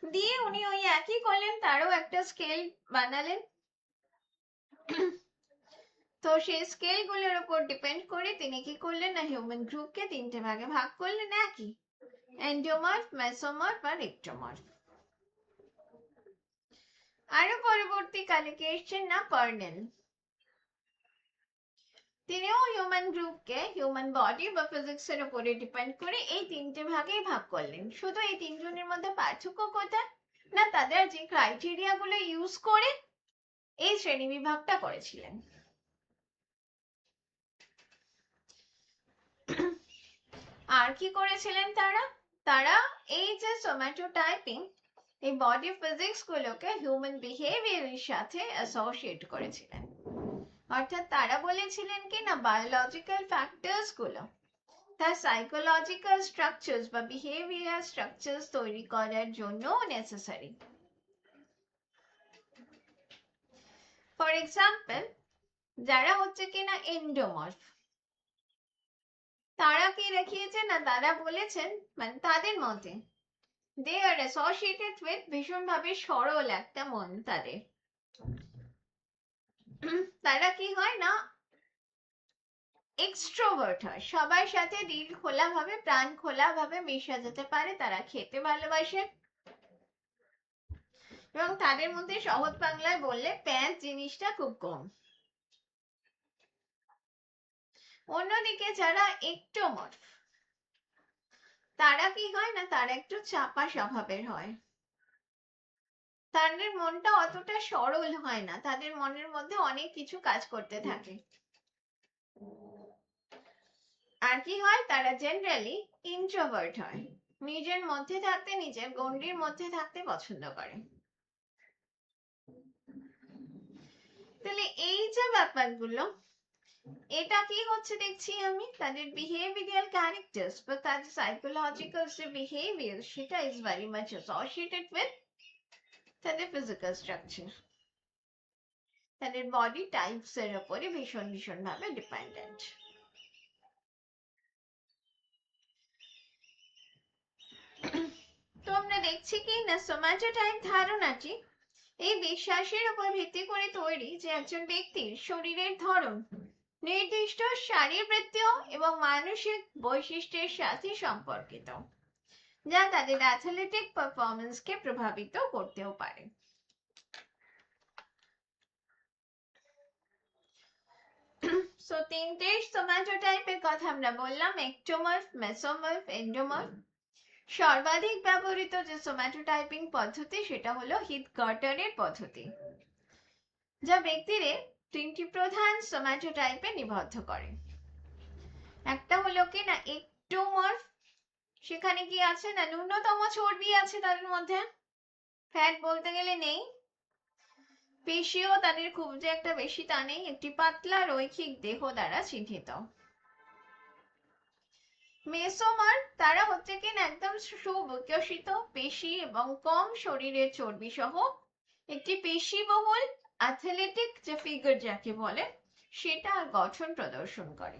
দিয়ে উনি ওই একই করলেন, তারও একটা স্কেল বানালেন। তো সেই স্কেল গুলোর উপর ডিপেন্ড করে তিনি কি করলেন না হিউম্যান গ্রুপকে তিনটে ভাগে ভাগ করলেন, একই এন্ডোমর্ফ, মেসোমর্ফ আর একটোমর্ফ। আরো পরবর্তীকালে কে এসছেন না পার্নেল। তিনিও হিউম্যান গ্রুপকে হিউম্যান বডি বা ফিজিক্স এর উপরে ডিপেন্ড করে এই তিনটে ভাগেই ভাগ করলেন। শুধু এই তিনজনের মধ্যে পার্থক্য কোথায় না তাদের যে ক্রাইটেরিয়া গুলো ইউজ করে এই শ্রেণী বিভাগটা করেছিলেন। আর কি করেছিলেন তারা? তারা এই যে সোম্যাটোটাইপিং, এই বডি ফিজিক্স গুলোকে হিউম্যান বিহেভিয়ারের সাথে অ্যাসোসিয়েট করেছিলেন। অর্থাৎ তারা বলেছিলেন কি না বায়োলজিক্যাল ফ্যাক্টরস গুলো তার সাইকোলজিক্যাল স্ট্রাকচারস বা বিহেভিয়ার স্ট্রাকচারস তৈরি করার জন্য নেসেসারি। ফর এক্সাম্পল, যারা হচ্ছে কিনা এন্ডোমর্ফ, তারা কি দেখিয়েছে না তারা বলেছেন মানে তাদের মতে they are associated with ভীষণ ভাবে সরল একটা মন তাদের। তারা কি হয় না এক্সট্রোভার্ট হয়, সবার সাথে দিল খোলা ভাবে প্রাণ খোলা ভাবে মিশা যেতে পারে, তারা খেতে ভালোবাসে এবং তাদের মধ্যে সহজ বাংলায় বললে প্যাঁচ জিনিসটা খুব কম। অন্যদিকে যারা একটোমর্ফ, তারা কি হয় না তারা একটু চাপা স্বভাবের হয়, তাদের মনটা অতটা সরল হয় না, তাদের মনের মধ্যে অনেক কিছু কাজ করতে থাকে। আর কি হয় তারা জেনারেলি ইন্ট্রোভার্ট হয়, নিজের মধ্যে থাকতে নিজের গণ্ডির মধ্যে থাকতে পছন্দ করে। তাহলে এই যে ব্যাপারগুলো, এটা কি হচ্ছে দেখছি আমি তাদের বিহেভিয়ারাল ক্যারেক্টার্স বা তাদের সাইকোলজিক্যাল যে বিহেভিয়ার সেটা is very much associated with তাদের ফিজিক্যাল স্ট্রাকচার, তাদের বডি টাইপস এর উপরে ভীষণ ভীষণ ভাবে ডিপেন্ডেন্ট। তো আমরা দেখছি কি না সোম্যাটোটাইপ ধারণাটি এই বিশ্বাসের উপর ভিত্তি করে তৈরি যে একজন ব্যক্তির শরীরের ধরন নির্দিষ্ট শারীরবৃত্তীয় এবং মানসিক বৈশিষ্ট্যের সাথে সম্পর্কিত, যা তাদের অ্যাথলেটিক পারফরমেন্সকে প্রভাবিত করতেও পারে। সো তিনটে সোম্যাটোটাইপের কথা আমরা বললাম, একটোমর্ফ, মেসোমর্ফ, এন্ডোমর্ফ। সর্বাধিক ব্যবহৃত যে সোম্যাটোটাইপিং পদ্ধতি সেটা হলো হিথ কার্টারের পদ্ধতি, যা ব্যক্তিরে তিনটি প্রধান সোম্যাটোটাইপে নিবদ্ধ করে। একটা হলো কি না একটোমর্ফ, সেখানে কি আছে না ন্যূনতম চর্বি আছে তাদের মধ্যে, ফ্যাট বলতে গেলে নেই, পেশিও তাদের খুব যে একটা বেশি তা নেই, একটি পাতলা রৈখিক দেহ দ্বারা চিহ্নিত। মেসোমার তারা হচ্ছে কিনা একদম সুবিকশিত পেশি এবং কম শরীরের চর্বি সহ একটি পেশিবহুল অ্যাথলেটিক যে ফিগার যাকে বলে সেটা গঠন প্রদর্শন করে।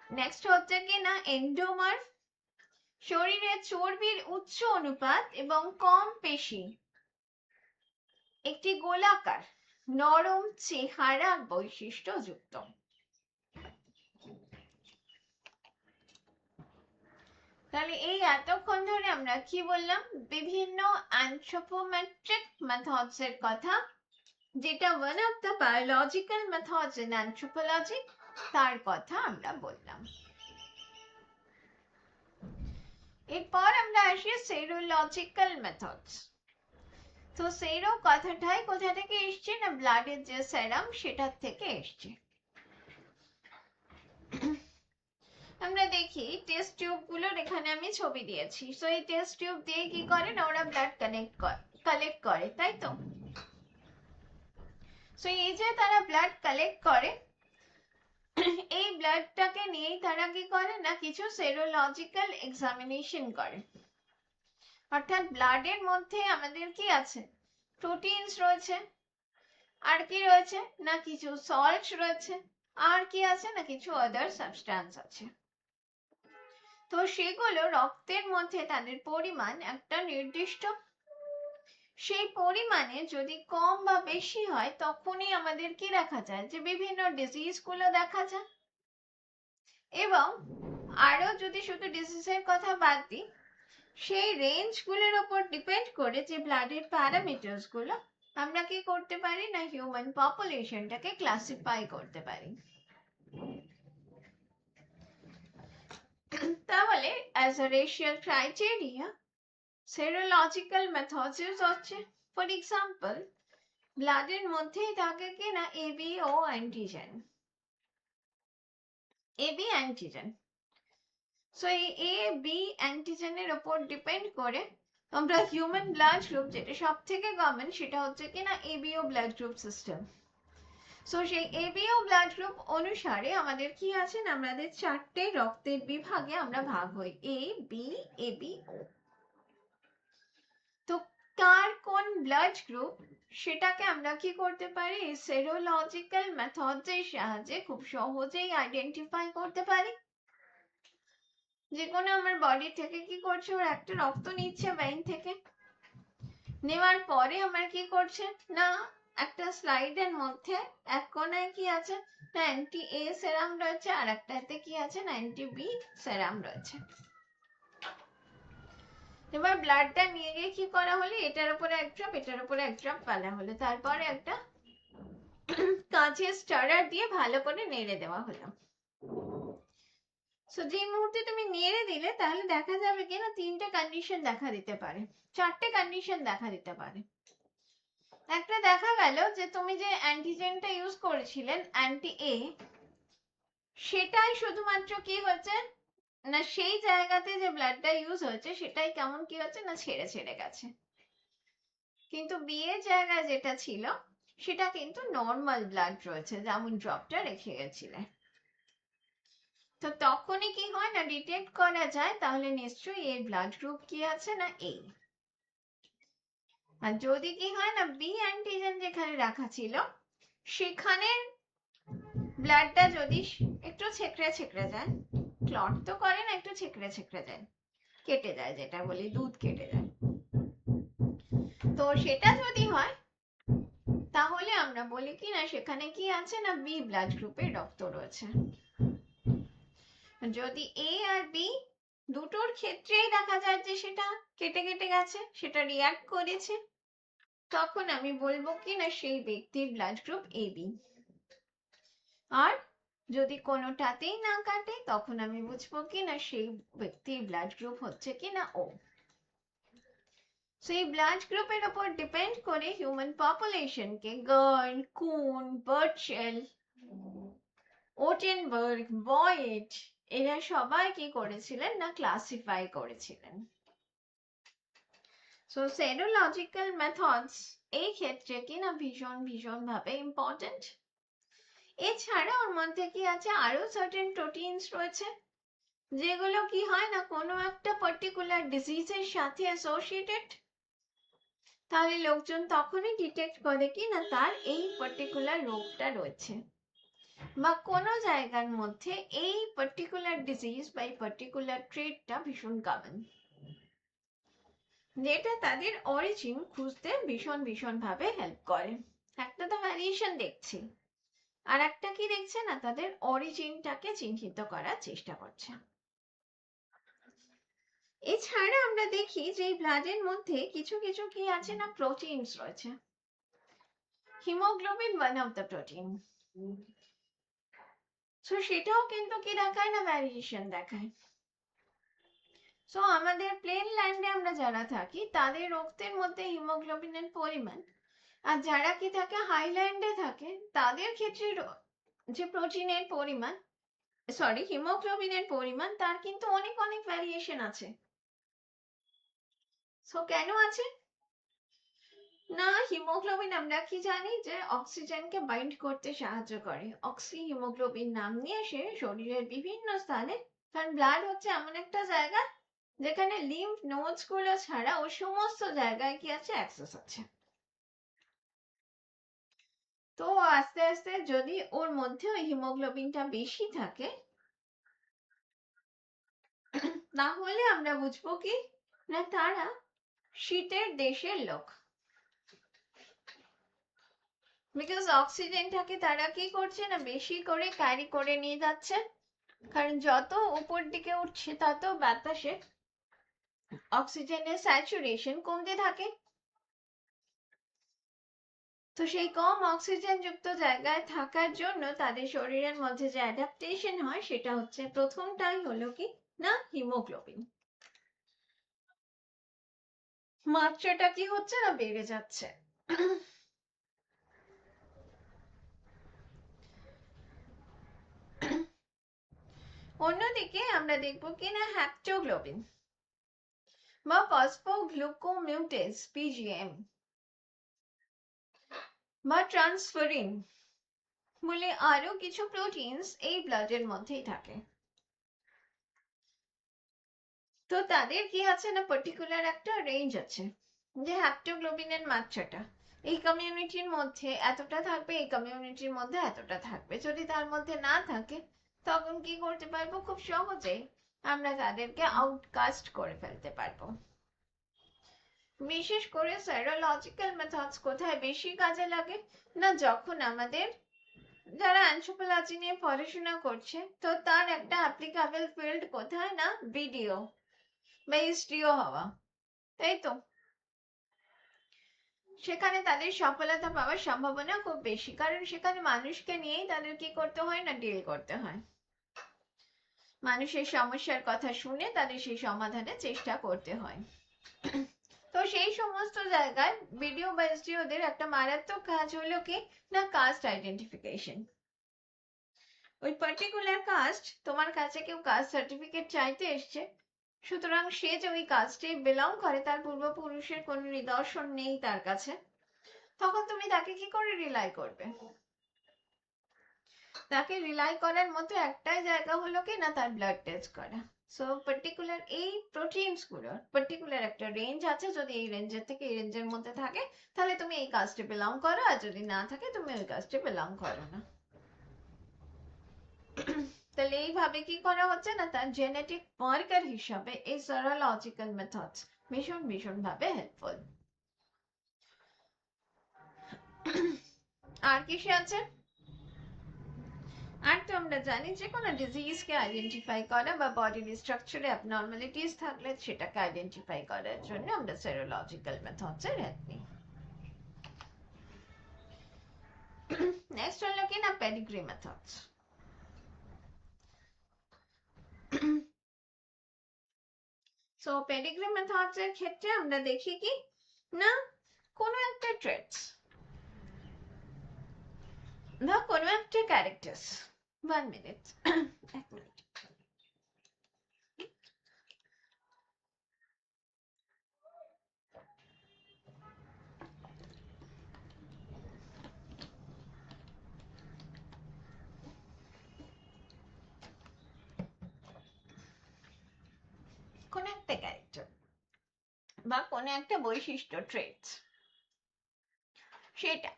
নেক্সট হচ্ছে কিনা এন্ডোমার্ফ, শরীরের চর্বির উচ্চ অনুপাত এবং কম পেশি, একটি গোলাকার নরম চেহারা বৈশিষ্ট্য যুক্ত। তাহলে এই এতক্ষণ ধরে আমরা কি বললাম, বিভিন্ন অ্যানথ্রোপোমেট্রিক মেথডস এর কথা, যেটা one of the biological methods in anthropology, তার কথা আমরা বললাম। এরপর আমরা আসি সেরোলজিক্যাল মেথডস। তো সেরো কথাটাই কোথা থেকে এসছে না ব্লাডের যে সেরাম সেটার থেকে এসছে। আমরা দেখি টেস্ট টিউব গুলোর এখানে আমি ছবি দিয়েছি। সো এই টেস্ট টিউব দিয়ে কি করে না ওরা ব্লাড কালেক্ট করে, তাই তো? সো এই যে তারা ব্লাড কালেক্ট করে, এই ব্লাডটাকে নিয়েই তারা কি করে না কিছু সেরোলজিক্যাল এক্সামিনেশন করে। অর্থাৎ ব্লাডের মধ্যে আমাদের কি আছে, প্রোটিনস রয়েছে, আর কি রয়েছে না কিছু সল্টস রয়েছে, আর কি আছে না কিছু আদার সাবস্ট্যান্স আছে। তো সেগুলো রক্তের মধ্যে তাদের পরিমাণ একটা নির্দিষ্ট, সেই পরিমাণে যদি কম বা বেশি হয় তখনই আমাদের কি দেখা যায় যে বিভিন্ন ডিজিজ গুলো দেখা যায়। এবং আরো যদি শুধু ডিজিজের কথা বাদ দিই, সেই রেঞ্জ গুলোর উপর ডিপেন্ড করে যে ব্লাডের প্যারামিটার্স গুলো আমরা কি করতে পারি না হিউম্যান পপুলেশনটাকে ক্লাসিফাই করতে পারি। তাহলে as a racial criteria serological methods use হচ্ছে। ফর এক্সাম্পল, ব্লাডের মধ্যেই থাকে কি না এবি ও অ্যান্টিজেন, এবি অ্যান্টিজেন। সো এই এ বি অ্যান্টিজেনের উপর ডিপেন্ড করে আমরা হিউম্যান ব্লাড গ্রুপ, যেটা সব থেকে কমন সেটা হচ্ছে কি না ABO blood group system. So সেই এবিও ব্লাড গ্রুপ অনুসারে আমাদের কি আছে না আমাদের চারটে রক্তের বিভাগে আমরা ভাগ হই, এ বি এবি ও। তো কার কোন ব্লাড গ্রুপ সেটাকে আমরা কি করতে পারি, সেরোলজিক্যাল মেথডস এর সাহায্যে খুব সহজেই আইডেন্টিফাই করতে পারি। যে কোনো আমার বডি থেকে কি করছে, ওর একটা রক্ত নিচ্ছে ভেইন থেকে, নেওয়ার পরে আমার কি করছে না একটা স্লাইডের মধ্যে এক কোনায় কি আছে না অ্যান্টি এ সেরাম রয়েছে, আর একটাতে কি আছে না অ্যান্টি বি সেরাম রয়েছে। এবার ব্লাডটা নিয়ে গিয়ে কি করা হলো, এটার উপরে এক ড্রপ এটার উপরে এক ড্রপ ফেলা হলো, তারপরে একটা কাঁচের স্টারার দিয়ে ভালো করে নেড়ে দেওয়া হলো। সো যে মুহূর্তে তুমি নেড়ে দিলে তাহলে দেখা যাবে কি না তিনটে কন্ডিশন দেখা দিতে পারে, চারটে কন্ডিশন দেখা দিতে পারে। একটা দেখা গেল যে তুমি যে অ্যান্টিজেনটা ইউজ করেছিলেন অ্যান্টি এ, সেটাই শুধুমাত্র কি হচ্ছে না সেই জায়গাতে যে ব্লাডটা ইউজ হয়েছে সেটাই কেমন কি হচ্ছে না ছেড়ে ছেড়ে গেছে, কিন্তু বি এর জায়গায় যেটা ছিল সেটা কিন্তু নর্মাল ব্লাড রয়েছে, যেমন ড্রপটা রেখে গেছিলে। তো তখনই কি হয় না ডিটেক্ট করা যায় তাহলে নিশ্চয়ই এর ব্লাড গ্রুপ কি আছে না এ। আর যদি কি হয় না বি অ্যান্টিজেন যেখানে রাখা ছিল সেখানে ব্লাডটা যদি একটু ছেঁকড়ে ছেঁকড়ে যায়, ক্লট তো করে না, একটু ছেঁকড়ে ছেঁকড়ে যায়, কেটে যায়, যেটা বলি দুধ কেটে যায়, তো সেটা যদি হয় তাহলে আমরা বলি কি না সেখানে কি আছে না বি ব্লাড গ্রুপের রক্ত রয়েছে। যদি এ আর বি দুটোর ক্ষেত্রেই দেখা যায় যে সেটা কেটে কেটে গেছে, সেটা রিয়াক্ট করেছে, তখন আমি বলবো কি না সেই ব্যক্তির ব্লাড গ্রুপ এ বি। আর যদি কোনোটাতেই না কাটে তখন আমি বুঝবো কি না সেই ব্যক্তির ব্লাড গ্রুপ হচ্ছে কি না ও। সেই ব্লাড গ্রুপের উপর ডিপেন্ড করে হিউম্যান পপুলেশনকে গার্ন, কুন, বার্টশেল, ওটেনবার্গ, বয়েড এরা সবাই কি করেছিলেন না ক্লাসিফাই করেছিলেন। সো সেরোলজিক্যাল মেথডস এই ক্ষেত্রে কি না ভীষণ ভীষণ ভাবে ইম্পর্টেন্ট। এছাড়া ওর মধ্যে কি আছে আরো সার্টেন প্রোটিনস রয়েছে যেগুলো কি হয় না কোনো একটা পার্টিকুলার ডিজিজের সাথে অ্যাসোসিয়েটেড, তাহলে লোকজন তখনই ডিটেক্ট করে কি না তার এই পার্টিকুলার রোগটা রয়েছে, বা কোনো জায়গার মধ্যে এই পার্টিকুলার ডিজিজ বা এই পার্টিকুলার ট্রেটটা ভীষণ কমন, যেটা তাদের অরিজিন খুঁজতে ভীষণ ভীষণ ভাবে হেল্প করে। একটা তো ভ্যারিয়েশন দেখছি, আর একটা কি দেখছে না তাদের অরিজিনটাকে চিহ্নিত করার চেষ্টা করছে। এছাড়া আমরা দেখি যে এই ব্লাডের মধ্যে কিছু কিছু কি আছে না প্রোটিনস রয়েছে। Haemoglobin one of the protein. So সেটাও কিন্তু কি দেখায় না ভ্যারিয়েশন দেখায়। সো আমাদের প্লেন ল্যান্ডে আমরা যারা থাকি তাদের রক্তের মধ্যে হিমোগ্লোবিনের পরিমাণ, আর যারা কি থাকে হাইল্যান্ডে থাকে তাদের ক্ষেত্রে যে প্রোটিনের পরিমাণ, সরি হিমোগ্লোবিনের পরিমাণ, তার কিন্তু অনেক অনেক ভ্যারিয়েশন আছে। সো কেন আছে না হিমোগ্লোবিন আমরা কি জানি যে অক্সিজেনকে বাইন্ড করতে সাহায্য করে, অক্সি হিমোগ্লোবিন নাম নিয়ে সে শরীরের বিভিন্ন স্থানে, কারণ ব্লাড হচ্ছে এমন একটা জায়গা যেখানে লিম্ফ নোডস গুলো ছাড়া ও সমস্ত জায়গায় কি আছে অ্যাক্সেস আছে। তো আস্তে আস্তে যদি ওর মধ্যে ওই হিমোগ্লোবিনটা বেশি থাকে তাহলে আমরা বুঝবো কি না তারা শীতের দেশের লোক, বিকজ অক্সিজেনটাকে তারা কি করছে না বেশি করে ক্যারি করে নিয়ে যাচ্ছে, কারণ যত উপর দিকে উঠছে তত বাতাসে অক্সিজেনের স্যাচুরেশন কমতে থাকে। তো সেই কম অক্সিজেন যুক্ত জায়গায় থাকার জন্য তাদের শরীরের মধ্যে যে অ্যাডাপ্টেশন হয় সেটা হচ্ছে প্রথমটাই হলো কি না হিমোগ্লোবিন মাত্রাটা কি হচ্ছে না বেড়ে যাচ্ছে। অন্যদিকে আমরা দেখবো কিনা হ্যাপ্টোগ্লোবিন বা ফসফোগ্লুকোমিউটেজ পিজিএম বা ট্রান্সফারিন বলে আরো কিছু প্রোটিনস এই ব্লাডের মধ্যেই থাকে। তো তাদের কি আছে না পার্টিকুলার একটা রেঞ্জ আছে যে হ্যাপ্টোগ্লোবিনের মাত্রাটা এই কমিউনিটির মধ্যে এতটা থাকবে, এই কমিউনিটির মধ্যে এতটা থাকবে, যদি তার মধ্যে না থাকে তখন কি করতে পারবো খুব সহজেই আমরা তাদেরকে আউটকাস্ট করে ফেলতে পারবো। বিশেষ করে সেরোলজিক্যাল মেথডস কোথায় বেশি কাজে লাগে না যখন আমাদের যারা অ্যানথ্রোপোলজি নিয়ে পড়াশোনা করছে তো তার একটা অ্যাপ্লিকেবল ফিল্ড কোথায় না ভিডিও বা হিস্ট্রিও হওয়া, তাই তো সেখানে তাদের সফলতা পাওয়ার সম্ভাবনা খুব বেশি, কারণ সেখানে মানুষকে নিয়েই তাদের কি করতে হয় না ডিল করতে হয়, মানুষের সমস্যার কথা শুনে তাদের সেই সমাধানের চেষ্টা করতে হয়। তো সেই সমস্ত জায়গায় ভিডিও বা ওদের একটা মারাত্মক কাজ হলো কি না কাস্ট আইডেন্টিফিকেশন। ওই পার্টিকুলার কাস্ট তোমার কাছে কেউ কাস্ট সার্টিফিকেট চাইতে এসছে, সুতরাং সে যে ওই কাস্টে বিলং করে তার পূর্বপুরুষের কোনো নিদর্শন নেই তার কাছে, তখন তুমি তাকে কি করে রিলাই করবে? তাকে রিলাই করার মতো একটাই জায়গা হলো কি না তার ব্লাড টেস্ট করা। সো পার্টিকুলার এই প্রোটিনস গুলোর পার্টিকুলার একটা রেঞ্জ আছে, যদি এই রেঞ্জের থেকে এই রেঞ্জের মধ্যে থাকে তাহলে তুমি এই কাস্টে বিলং করো, আর যদি না থাকে তুমি ওই কাস্টে বিলং করো না। তাহলে এইভাবে কি করা হচ্ছে না তার জেনেটিক মার্কার হিসাবে এই সেরোলজিক্যাল মেথডস ভীষণ ভীষণ ভাবে হেল্পফুল। আর কিসে আছে? আর তো আমরা জানি যে কোনো ডিজিজকে আইডেন্টিফাই করা বা বডির স্ট্রাকচারে অ্যাবনর্মালিটিস থাকলে সেটাকে আইডেন্টিফাই করার জন্য আমরা সেরোলজিক্যাল মেথডসের হেল্প নিই। নেক্সট হলো কি না pedigree methods. So pedigree methods এর ক্ষেত্রে আমরা দেখি কি না কোনো একটা ট্রেটস বা কোনো একটা ক্যারেক্টার্স, 1 মিনিট, 1 মিনিট, কোনো একটা ক্যারেক্টার বা কোনো একটা বৈশিষ্ট্য ট্রেটস, সেটা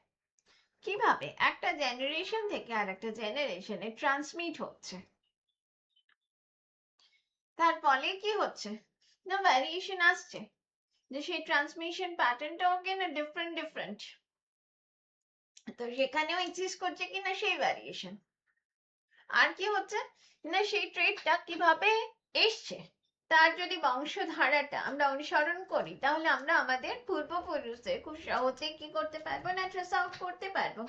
কিভাবে একটা জেনারেশন থেকে আর একটা জেনারেশনে ট্রান্সমিট হচ্ছে, তার ফলে কি হচ্ছে না ভ্যারিয়েশন আসছে, যে সেই ট্রান্সমিশন প্যাটার্নটাও কিনা ডিফারেন্ট ডিফারেন্ট, তো সেখানেও এক্সিস্ট করছে কিনা সেই ভ্যারিয়েশন। আর কি হচ্ছে না সেই ট্রেটটা কিভাবে এসছে তার যদি বংশধারাটা আমরা অনুসরণ করি তাহলে আমরা আমাদের পূর্বপুরুষদের খুব সহজেই কি করতে পারবো না ট্রেস আউট করতে পারবো।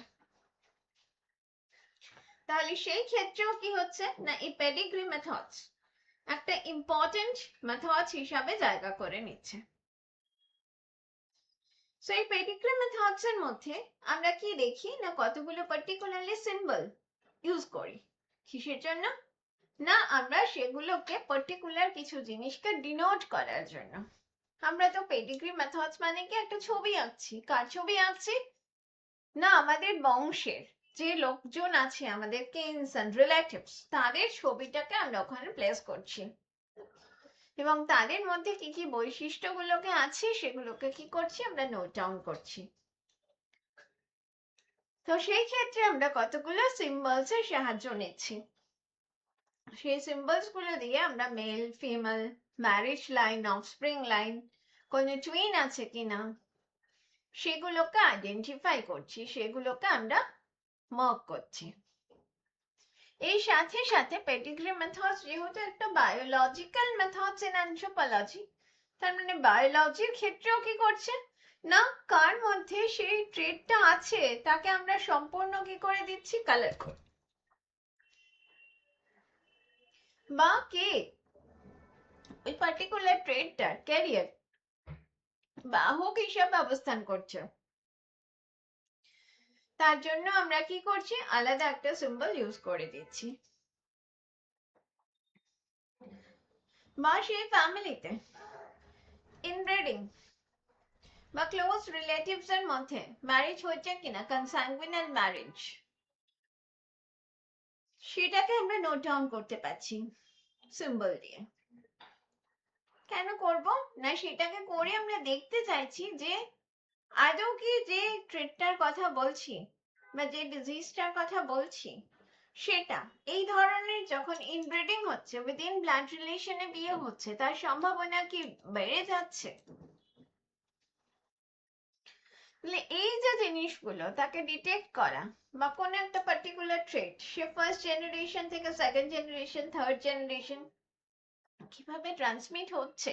তাহলে সেই ক্ষেত্রেও কি হচ্ছে না এই পেডিগ্রি মেথডস একটা ইম্পর্টেন্ট মেথডস হিসাবে জায়গা করে নিচ্ছে। সো এই পেডিগ্রি মেথডস এর মধ্যে আমরা কি দেখি না কতগুলো পার্টিকুলারলি সিম্বল ইউজ করি, কিসের জন্য না আমরা সেগুলোকে পার্টিকুলার কিছু জিনিসকে ডিনোট করার জন্য। আমরা তো পেডিগ্রি মেথডস মানে কি একটা ছবি আঁকছি, কার ছবি আঁকছি না আমাদের বংশের যে লোকজন আছে আমাদের কিনস এন্ড রিলেটিভস তাদের ছবিটাকে আমরা ওখানে প্লেস করছি এবং তাদের মধ্যে কি কি বৈশিষ্ট্যগুলোকে আছে সেগুলোকে কি করছি আমরা নোট ডাউন করছি। তো সেই ক্ষেত্রে আমরা কতগুলো সিম্বলস এর সাহায্য নিচ্ছি, সেই সিম্বলস গুলো দিয়ে আমরা male female marriage line offspring line কোনো টুইন আছে কিনা সেগুলোকে আইডেন্টিফাই করছি, সেগুলোকে আমরা মার্ক করছি। এই সাথে সাথে পেডিগ্রি মেথডস যেহেতু একটা বায়োলজিক্যাল মেথডস ইন অ্যানথ্রোপোলজি, তার মানে বায়োলজির ক্ষেত্রেও কি করছে না কার মধ্যে সেই ট্রেটটা আছে তাকে আমরা সম্পূর্ণ কি করে দিচ্ছি কালার কোড, বা কে ওই পার্টিকুলার ট্রেটটার ক্যারিয়ার বাহক হিসাবে অবস্থান করছে তার জন্য আমরা কি করছি আলাদা একটা সিম্বল ইউজ করে দিচ্ছি। বা সেই ফ্যামিলিতে ইনব্রিডিং বা ক্লোজ রিলেটিভস এর মধ্যে ম্যারেজ হচ্ছে কিনা কনসাংগুইনাল ম্যারেজ সেটাকে আমরা নোট ডাউন করতে পারছি সিম্বল দিয়ে। কেন করব না সেটাকে করে আমরা দেখতে চাইছি যে আদৌ কি যে ট্রিটটার কথা বলছি বা যে ডিজিজটার কথা বলছি সেটা এই ধরনের যখন ইনব্রিডিং হচ্ছে উইদিন ব্লাড রিলেশনে বিয়ে হচ্ছে তার সম্ভাবনা কি বেড়ে যাচ্ছে। তাহলে এই যে জিনিসগুলো তাকে ডিটেক্ট করা বা কোনো একটা পার্টিকুলার ট্রেট সে ফার্স্ট জেনারেশন থেকে সেকেন্ড জেনারেশন থার্ড জেনারেশন কিভাবে ট্রান্সমিট হচ্ছে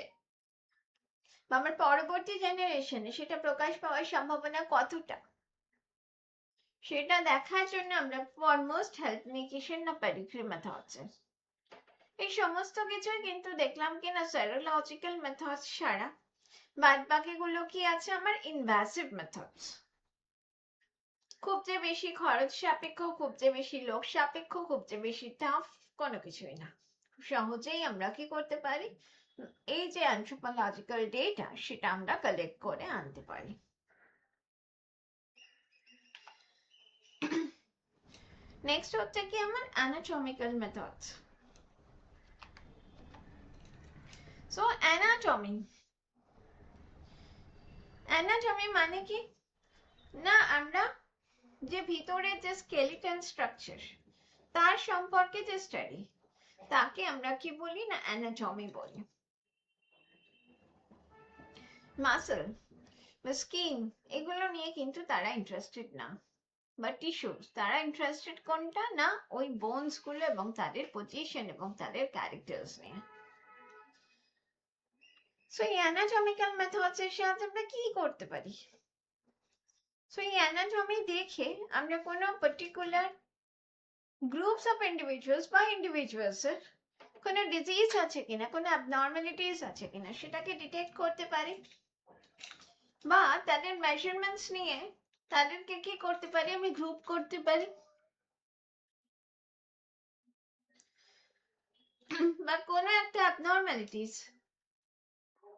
বা আমার পরবর্তী জেনারেশনে সেটা প্রকাশ পাওয়ার সম্ভাবনা কতটা সেটা দেখার জন্য আমরা ফরমোস্ট হেল্প নিই কিসের না পেডিগ্রি মেথডস। এই সমস্ত কিছুই কিন্তু দেখলাম কিনা সেরোলজিক্যাল মেথডস ছাড়া বাদ বাকিগুলো কি আছে আমার ইনভ্যাসিভ মেথডস, খুব যে বেশি খরচ সাপেক্ষ, খুব যে বেশি লোক সাপেক্ষ, খুব যে বেশি টাফ কোনো কিছুই না, খুব সহজেই আমরা কি করতে পারি এই যে অ্যানথ্রোপোলজিক্যাল ডেটা সেটা আমরা কালেক্ট করে আনতে পারি। নেক্সট হচ্ছে কি আমার অ্যানাটমিক্যাল মেথডস। সো অ্যানাটমি মানে কি না আমরা যে ভিতরে যে স্কেলিটন স্ট্রাকচার তার সম্পর্কে যে স্টাডি তাকে আমরা কি বলি না অ্যানাটমি বলি। মাসল বা স্কিন এগুলো নিয়ে কিন্তু তারা ইন্টারেস্টেড না, বা টিস্যুস, তারা ইন্টারেস্টেড কোনটা না ওই বোনস গুলো এবং তাদের পজিশন এবং তাদের ক্যারেক্টার্স নিয়ে। সো এই অ্যানাটমিক্যাল মেথডস এর সাহায্যে আমরা কি করতে পারি? সো এই অ্যানাটমি দেখে আমরা কোনো পার্টিকুলার গ্রুপস অফ ইন্ডিভিজুয়ালস বা ইন্ডিভিজুয়ালস এর কোনো ডিজিজ আছে কিনা, কোনো অ্যাবনর্মালিটিস আছে কিনা সেটাকে ডিটেক্ট করতে পারি, বা তাদের মেজারমেন্টস নিয়ে তাদেরকে কি করতে পারি, আমি গ্রুপ করতে পারি, বা কোনো একটা অ্যাবনর্মালিটিস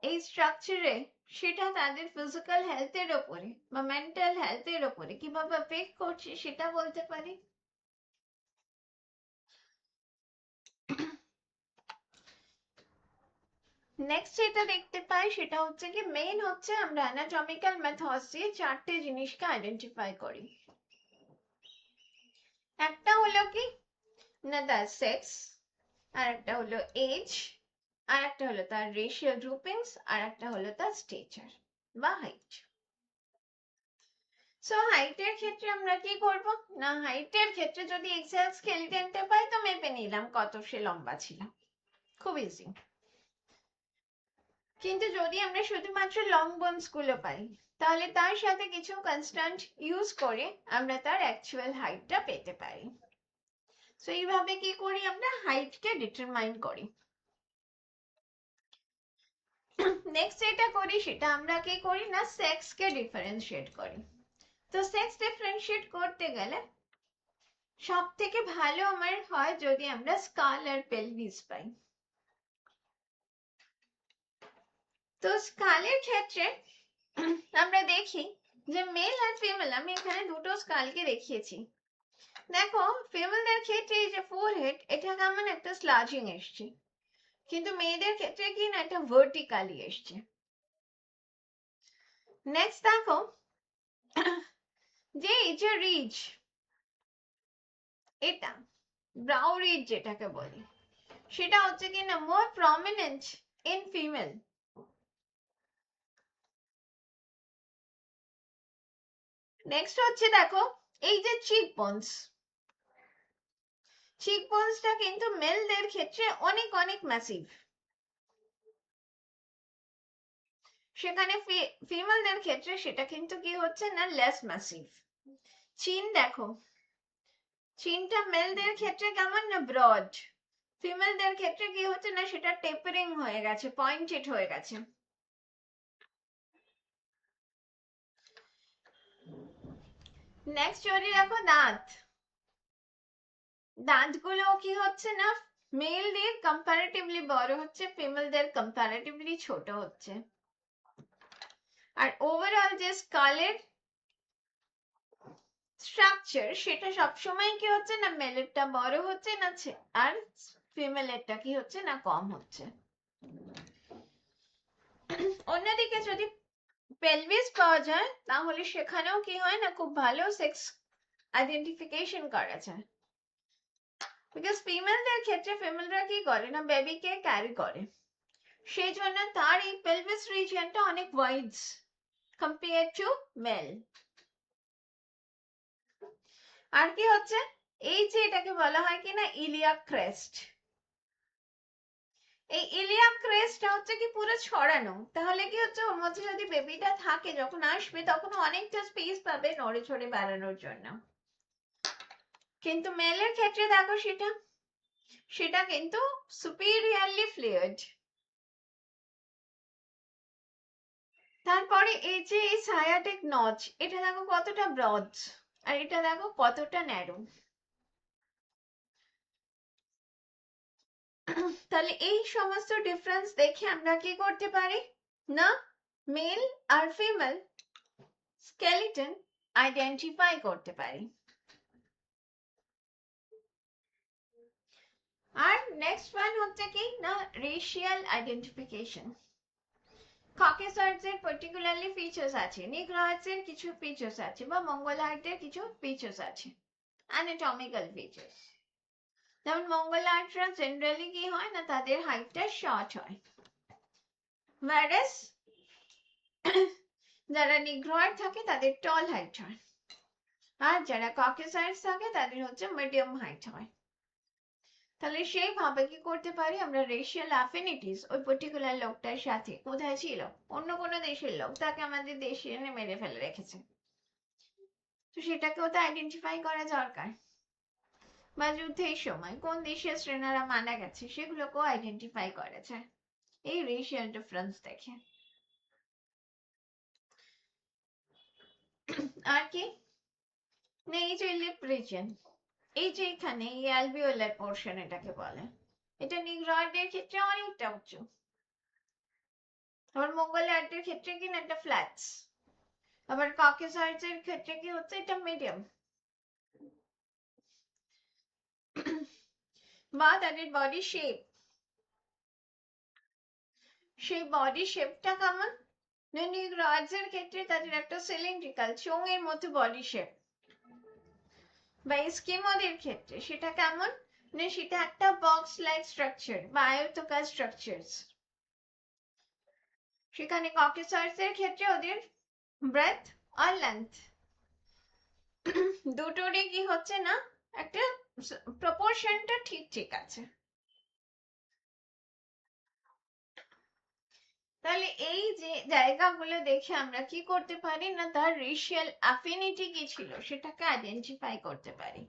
এই স্ট্রাকচারে সেটা তাদের ফিজিক্যাল হেলথের ওপরে বা মেন্টাল হেলথের ওপরে কিভাবে এফেক্ট করছে সেটা বলতে পারি। নেক্সট যেটা দেখতে পাই সেটা হচ্ছে কি, মেইন হচ্ছে আমরা অ্যানাটমিক্যাল মেথডস দিয়ে চারটে জিনিসকে আইডেন্টিফাই করি। একটা হলো কি না তার সেক্স, আর একটা হলো এজ, আর একটা হলো তার রেশিয়াল গ্রুপিংস, আর একটা হলো তার স্টেচার বা হাইট। সো হাইটের ক্ষেত্রে আমরা কি করব না, হাইটের ক্ষেত্রে যদি এক্সেল স্কেলিটনটা পাই তো মেপে নিলাম কত সে লম্বা ছিল, খুব ইজি। কিন্তু যদি আমরা শুধুমাত্র লং বোনস গুলো পাই তাহলে তার সাথে কিছু কনস্ট্যান্ট ইউজ করে আমরা তার অ্যাকচুয়াল হাইটটা পেতে পারি। সো এইভাবে কি করি, আমরা হাইটকে ডিটারমাইন করি। নেক্সট যেটা করি সেটা আমরা কি করি না, সেক্সকে ডিফারেন্সিয়েট করি। তো সেক্স ডিফারেন্সিয়েট করতে গেলে সব থেকে ভালো আমার হয় যদি আমরা স্কাল আর পেলভিস পাই। তো স্কালের ক্ষেত্রে আমরা দেখি যে মেল আর ফিমেল, আমি এখানে দুটো স্কালকে দেখিয়েছি। দেখো ফিমেলদের ক্ষেত্রে এই যে ফোরহেড এটা কেমন একটা স্লাজিং এসছে, কিন্তু মেয়েদের ক্ষেত্রে কি না একটা ভার্টিক্যালি এসছে। নেক্সট দেখো যে এই যে রিজ, এটা ব্রাউ রিজ যেটাকে বলি, সেটা হচ্ছে কি না মোর প্রমিনেন্ট ইন ফিমেল। নেক্সট হচ্ছে দেখো এই যে চিক বোনস, চিক বোনসটা কিন্তু মেলদের ক্ষেত্রে অনেক অনেক ম্যাসিভ, সেখানে ফিমেলদের ক্ষেত্রে সেটা কিন্তু কি হচ্ছে না লেস ম্যাসিভ। চিন দেখো, চিনটা মেলদের ক্ষেত্রে কেমন না ব্রড, ফিমেলদের ক্ষেত্রে কি হচ্ছে না সেটা টেপারিং হয়ে গেছে, পয়েন্টেড হয়ে গেছে। নেক্সট যদি দেখো দাঁত, দাঁতগুলো কি হচ্ছে না মেলদের কম্পারেটিভলি বড় হচ্ছে, ফিমেলদের কম্পারেটিভলি ছোট হচ্ছে। আর ওভারঅল যে স্কালের স্ট্রাকচার সেটা সবসময় কি হচ্ছে না মেলেরটা বড় হচ্ছে না, আর ফিমেলেরটা কি হচ্ছে না কম হচ্ছে। অন্যদিকে যদি পেলভিস পাওয়া যায় তাহলে সেখানেও কি হয় না খুব ভালো সেক্স আইডেন্টিফিকেশন করা যায়, বিকজ ফিমেলদের ক্ষেত্রে ফিমেলরা কি করে না বেবিকে ক্যারি করে, সেই জন্য তার এই পেলভিস রিজিয়নটা অনেক ওয়াইডস কম্পেয়ার টু মেল। আর কি হচ্ছে এই যে এটাকে বলা হয় কিনা ইলিয়াক ক্রেস্ট, এই ইলিয়াক ক্রেস্টটা হচ্ছে কি পুরো ছড়ানো, তাহলে কি হচ্ছে ওর মধ্যে যদি বেবিটা থাকে যখন আসবে তখন অনেকটা স্পেস পাবে নড়ে চড়ে বেড়ানোর জন্য। কিন্তু মেলের ক্ষেত্রে দেখো সেটা সেটা কিন্তু সুপিরিয়ারলি ফ্লুইড। তারপরে এই যে এই সায়াটিক নচ, এটা দেখো কতটা ব্রড আর এটা দেখো কতটা ন্যারো। তাহলে এই সমস্ত ডিফারেন্স দেখে আমরা কি করতে পারি না মেল আর ফিমেল স্কেলিটন আইডেন্টিফাই করতে পারি। আর নেক্সট ওয়ান হচ্ছে কি না রেশিয়াল আইডেন্টিফিকেশন। ককেসয়েডস এর পার্টিকুলারলি ফিচার্স আছে, নিগ্রয়েডস এর কিছু ফিচার্স আছে, বা মঙ্গোলয়েডদের কিছু ফিচার্স আছে, অ্যানাটমিক্যাল ফিচার্স। যেমন মঙ্গোলয়েডরা জেনারেলি কি হয় না তাদের হাইটটা শর্ট হয়, whereas যারা নিগ্রয়েড থাকে তাদের টল হাইট হয়। আর যারা ককেসাইডস থাকে তাদের হচ্ছে মিডিয়াম হাইট হয়। তাহলে সেইভাবে কি করতে পারি আমরা, রেশিয়াল অ্যাফিনিটিস ওই পার্টিকুলার লোকটার সাথে কোথায় ছিল, অন্য কোনো দেশের লোক, তাকে আমাদের দেশে এনে মেরে ফেলে রেখেছে, তো সেটাকেও তো আইডেন্টিফাই করা দরকার। বা যুদ্ধের সময় কোন দেশের সেনারা মারা গেছে সেগুলোকেও আইডেন্টিফাই করা যায় এই রেশিয়াল ডিফারেন্স দেখে। আর কি না, এই যে লিপ রিজন, এই যে এখানে এই অ্যালভিওলার পোর্শন এটাকে বলে, এটা নিগ্রয়েডদের ক্ষেত্রে অনেকটা উঁচু, আবার মঙ্গোলিয়ানদের ক্ষেত্রে কি না একটা ফ্ল্যাটস, আবার ককেসয়েডস এর ক্ষেত্রে কি হচ্ছে এটা মিডিয়াম। বা তাদের বডি শেপ, সেই বডি শেপটা কেমন, নিগ্রয়েডস এর ক্ষেত্রে তাদের একটা সিলিন্ড্রিক্যাল চোঙ এর মতো বডি শেপ, বা এস্কিমোদের ক্ষেত্রে সেটা কেমন না, সেটা একটা বক্স লাইক স্ট্রাকচার বা আয়তাকার স্ট্রাকচারস। সেখানে ককেসয়েডস এর ক্ষেত্রে ওদের ব্রেথ আর লেন্থ দুটোরই কি হচ্ছে না, একটা প্রপোর্শনটা ঠিক ঠিক আছে। তাহলে এই যে জায়গাগুলো দেখে আমরা কি করতে পারি না, তার রেশিয়াল অ্যাফিনিটি কি ছিল সেটাকে আইডেন্টিফাই করতে পারি।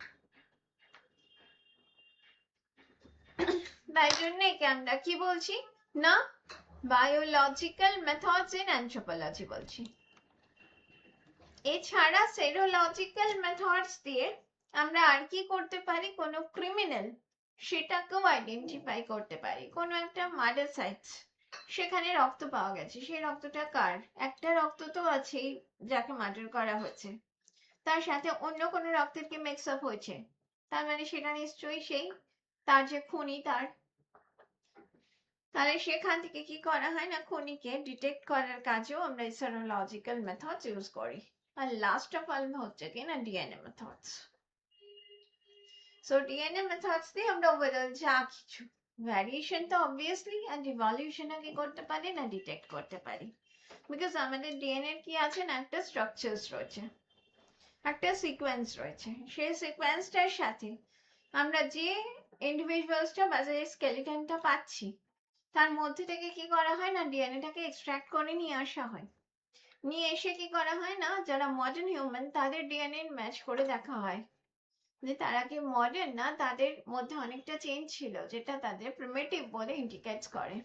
তাই জন্য একে আমরা কি বলছি না, বায়োলজিক্যাল মেথডস ইন অ্যানথ্রোপোলজি বলছি। এছাড়া সেরোলজিক্যাল মেথডস দিয়ে আমরা আর কি করতে পারি, কোনো ক্রিমিনাল সেটাকেও আইডেন্টিফাই করতে পারি। কোনো একটা মার্ডার সাইট, সেখানে রক্ত পাওয়া গেছে, সেই রক্তটা কার, একটা রক্ত তো আছেই যাকে মার্ডার করা হয়েছে, তার সাথে অন্য কোনো রক্তের কি মিক্স আপ হয়েছে, তার মানে সেটা নিশ্চয়ই সেই তার যে খুনি তার। তাহলে সেখান থেকে কি করা হয় না, খুনিকে ডিটেক্ট করার কাজেও আমরা সেরোলজিক্যাল মেথডস ইউজ করি। আর লাস্ট অফ অল হচ্ছে কি না DNA methods. So DNA methods দিয়ে আমরা ওভারঅল যা কিছু ভ্যারিয়েশন তো অবভিয়াসলি এন্ড ইভলিউশন কি করতে পারি না, ডিটেক্ট করতে পারি। বিকজ আমাদের ডিএনএ কি আছে না, একটা স্ট্রাকচারস রয়েছে, একটা সিকোয়েন্স রয়েছে, সেই সিকোয়েন্সটার সাথে আমরা যে ইন্ডিভিজুয়ালসটা বা যে স্কেলিটনটা পাচ্ছি তার মধ্যে থেকে কি করা হয় না, ডিএনএটাকে এক্সট্রাক্ট করে নিয়ে আসা হয়। নিয়ে এসে কি করা হয় না, যারা মডার্ন হিউম্যান তাদের ডিএনএ ম্যাচ করে দেখা হয় যে তারা কি মডার্ন না, তাদের মধ্যে অনেকটা চেঞ্জ ছিল যেটা তাদের প্রিমিটিভ বলে ইন্ডিকেটস করে।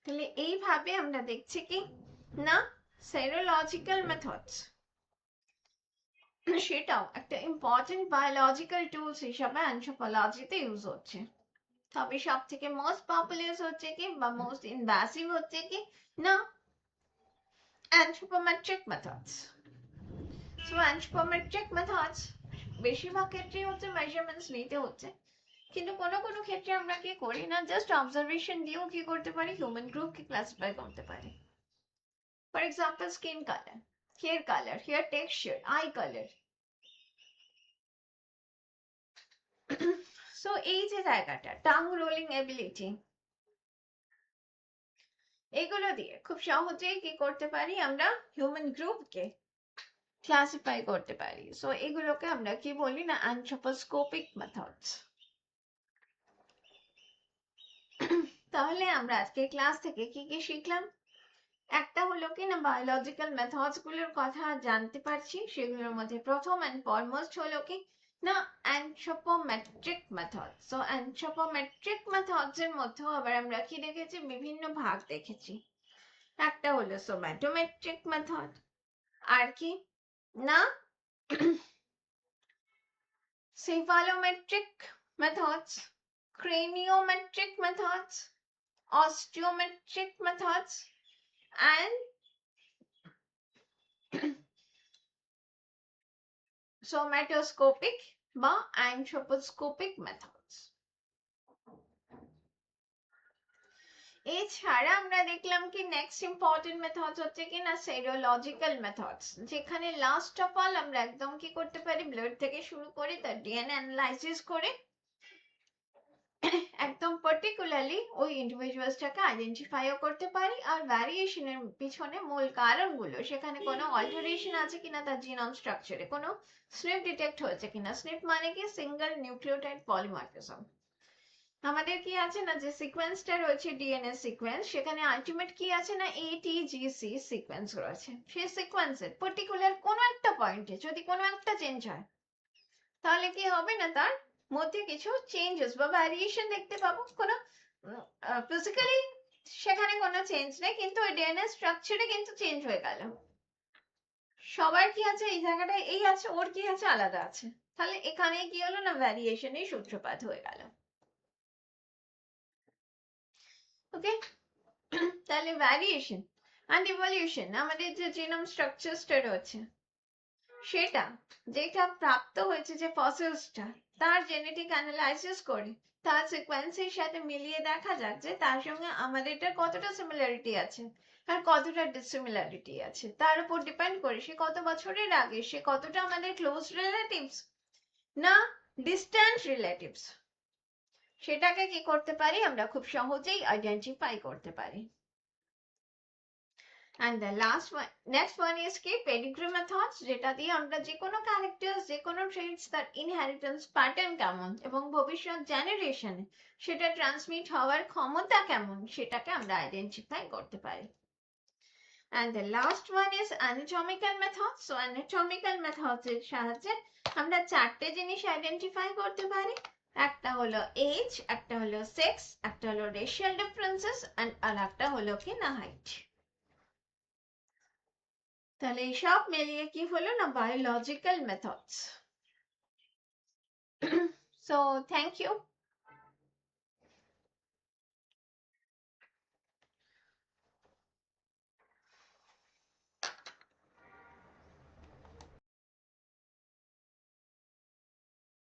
তাহলে এইভাবে আমরা দেখছি কি না, সেরোলজিক্যাল মেথডস সেটাও একটা ইম্পর্টেন্ট বায়োলজিক্যাল টুলস হিসাবে অ্যানথ্রোপোলজিতে ইউজ হচ্ছে। তবে সব থেকে মোস্ট পপুলার হচ্ছে কি বা মোস্ট ইনভ্যাসিভ হচ্ছে কি না, anthropometric methods. So anthropometric methods বেশিরভাগ ক্ষেত্রেই হচ্ছে মেজারমেন্টস নিতে হচ্ছে, কিন্তু কোনো কোনো ক্ষেত্রে আমরা কি করি না, জাস্ট অবজারভেশন দিয়েও কি করতে পারি, হিউম্যান গ্রুপকে ক্লাসিফাই করতে পারি। For example skin colour, hair texture, eye colour. So এই যে জায়গাটা, টাং রোলিং এবিলিটি, এগুলো দিয়ে খুব সহজেই কি করতে পারি আমরা, হিউম্যান গ্রুপকে ক্লাসিফাই করতে পারি। সো এগুলোকে আমরা কি বলি না, অ্যানথ্রোপোস্কোপিক মেথডস। তাহলে আমরা আজকে ক্লাস থেকে কি কি শিখলাম, একটা হলো কি না বায়োলজিক্যাল মেথডস গুলোর কথা জানতে পারছি, সেগুলোর মধ্যে প্রথম এন্ড ফরমোস্ট হলো কি না anthropometric method. So anthropometric methods এর মধ্যেও আবার আমরা কি দেখেছি, বিভিন্ন ভাগ দেখেছি। একটা হলো সোম্যাটোমেট্রিক মেথড, আর কি না cephalometric methods, craniometric methods, osteometric methods, and somatoscopic বা anthroposcopic methods. এছাড়া আমরা দেখলাম কি নেক্সট ইম্পর্টেন্ট মেথডস হচ্ছে কি না সেরোলজিক্যাল মেথডস, যেখানে লাস্ট অফ অল আমরা একদম কি করতে পারি, ব্লাড থেকে শুরু করে তার ডিএনএ অ্যানালাইসিস করে একদম পার্টিকুলারলি ওই ইন্ডিভিজুয়ালসটাকে আইডেন্টিফাইও করতে পারি, আর ভ্যারিয়েশনের পিছনে মূল কারণগুলো, সেখানে কোনো অল্টারেশন আছে কিনা তার জিনোম স্ট্রাকচারে, কোনো স্নিপ ডিটেক্ট হয়েছে কিনা। স্নিপ মানে কি? Single nucleotide polymorphism. আমাদের কি আছে না, যে সিকোয়েন্সটা রয়েছে ডিএনএ সিকোয়েন্স, সেখানে আলটিমেট কি আছে না এটিজিসি সিকোয়েন্স রয়েছে। সেই সিকোয়েন্সের পার্টিকুলার কোনো একটা পয়েন্টে যদি কোনো একটা চেঞ্জ হয়, তাহলে কি হবে না, তার মধ্যে কিছু চেঞ্জেস বা ভ্যারিয়েশন দেখতে পাবো। কোনো ফিজিক্যালি সেখানে কোনো চেঞ্জ নেই, কিন্তু ওই ডিএনএ স্ট্রাকচারে কিন্তু চেঞ্জ হয়ে গেল। সবার কি আছে এই জায়গাটায় এই আছে, ওর কি আছে আলাদা আছে, তাহলে এখানে কি হলো না, ভ্যারিয়েশনের সূত্রপাত হয়ে গেল। ওকে, তাহলে ভ্যারিয়েশন অ্যান্ড ইভলিউশন, আমাদের যে জিনোম স্ট্রাকচারটা রয়েছে, সেটা যেটা প্রাপ্ত হয়েছে যে ফসিলসটা, তার জেনেটিক অ্যানালাইসিস করে তার সিকোয়েন্সের সাথে মিলিয়ে দেখা যাক যে তার সঙ্গে আমাদেরটার কতটা সিমিলারিটি আছে আর কতটা ডিসিমিলারিটি আছে। তার উপর ডিপেন্ড করে সে কত বছরের আগে, সে কতটা আমাদের ক্লোজ রিলেটিভস না ডিস্ট্যান্ট রিলেটিভস, সেটাকে কি করতে পারি আমরা খুব সহজেই আইডেন্টিফাই করতে পারি। And the last one, next one is কি pedigree methods, যেটা দিয়ে আমরা যে কোনো ক্যারেক্টার্স, যে কোনো ট্রেটস, তার ইনহেরিটেন্স প্যাটার্ন কেমন এবং ভবিষ্যৎ জেনারেশনে সেটা ট্রান্সমিট হওয়ার ক্ষমতা কেমন, সেটাকে আমরা আইডেন্টিফাই করতে পারি। And the last one is anatomical methods. So anatomical methods এর সাহায্যে আমরা চারটে জিনিস আইডেন্টিফাই করতে পারি। একটা হলো এজ, একটা হলো সেক্স, একটা হলো রেশিয়াল ডিফারেন্সেস, আর একটা হলো কি না হাইট। তাহলে এইসব মিলিয়ে কি হলো না, biological methods. So thank you.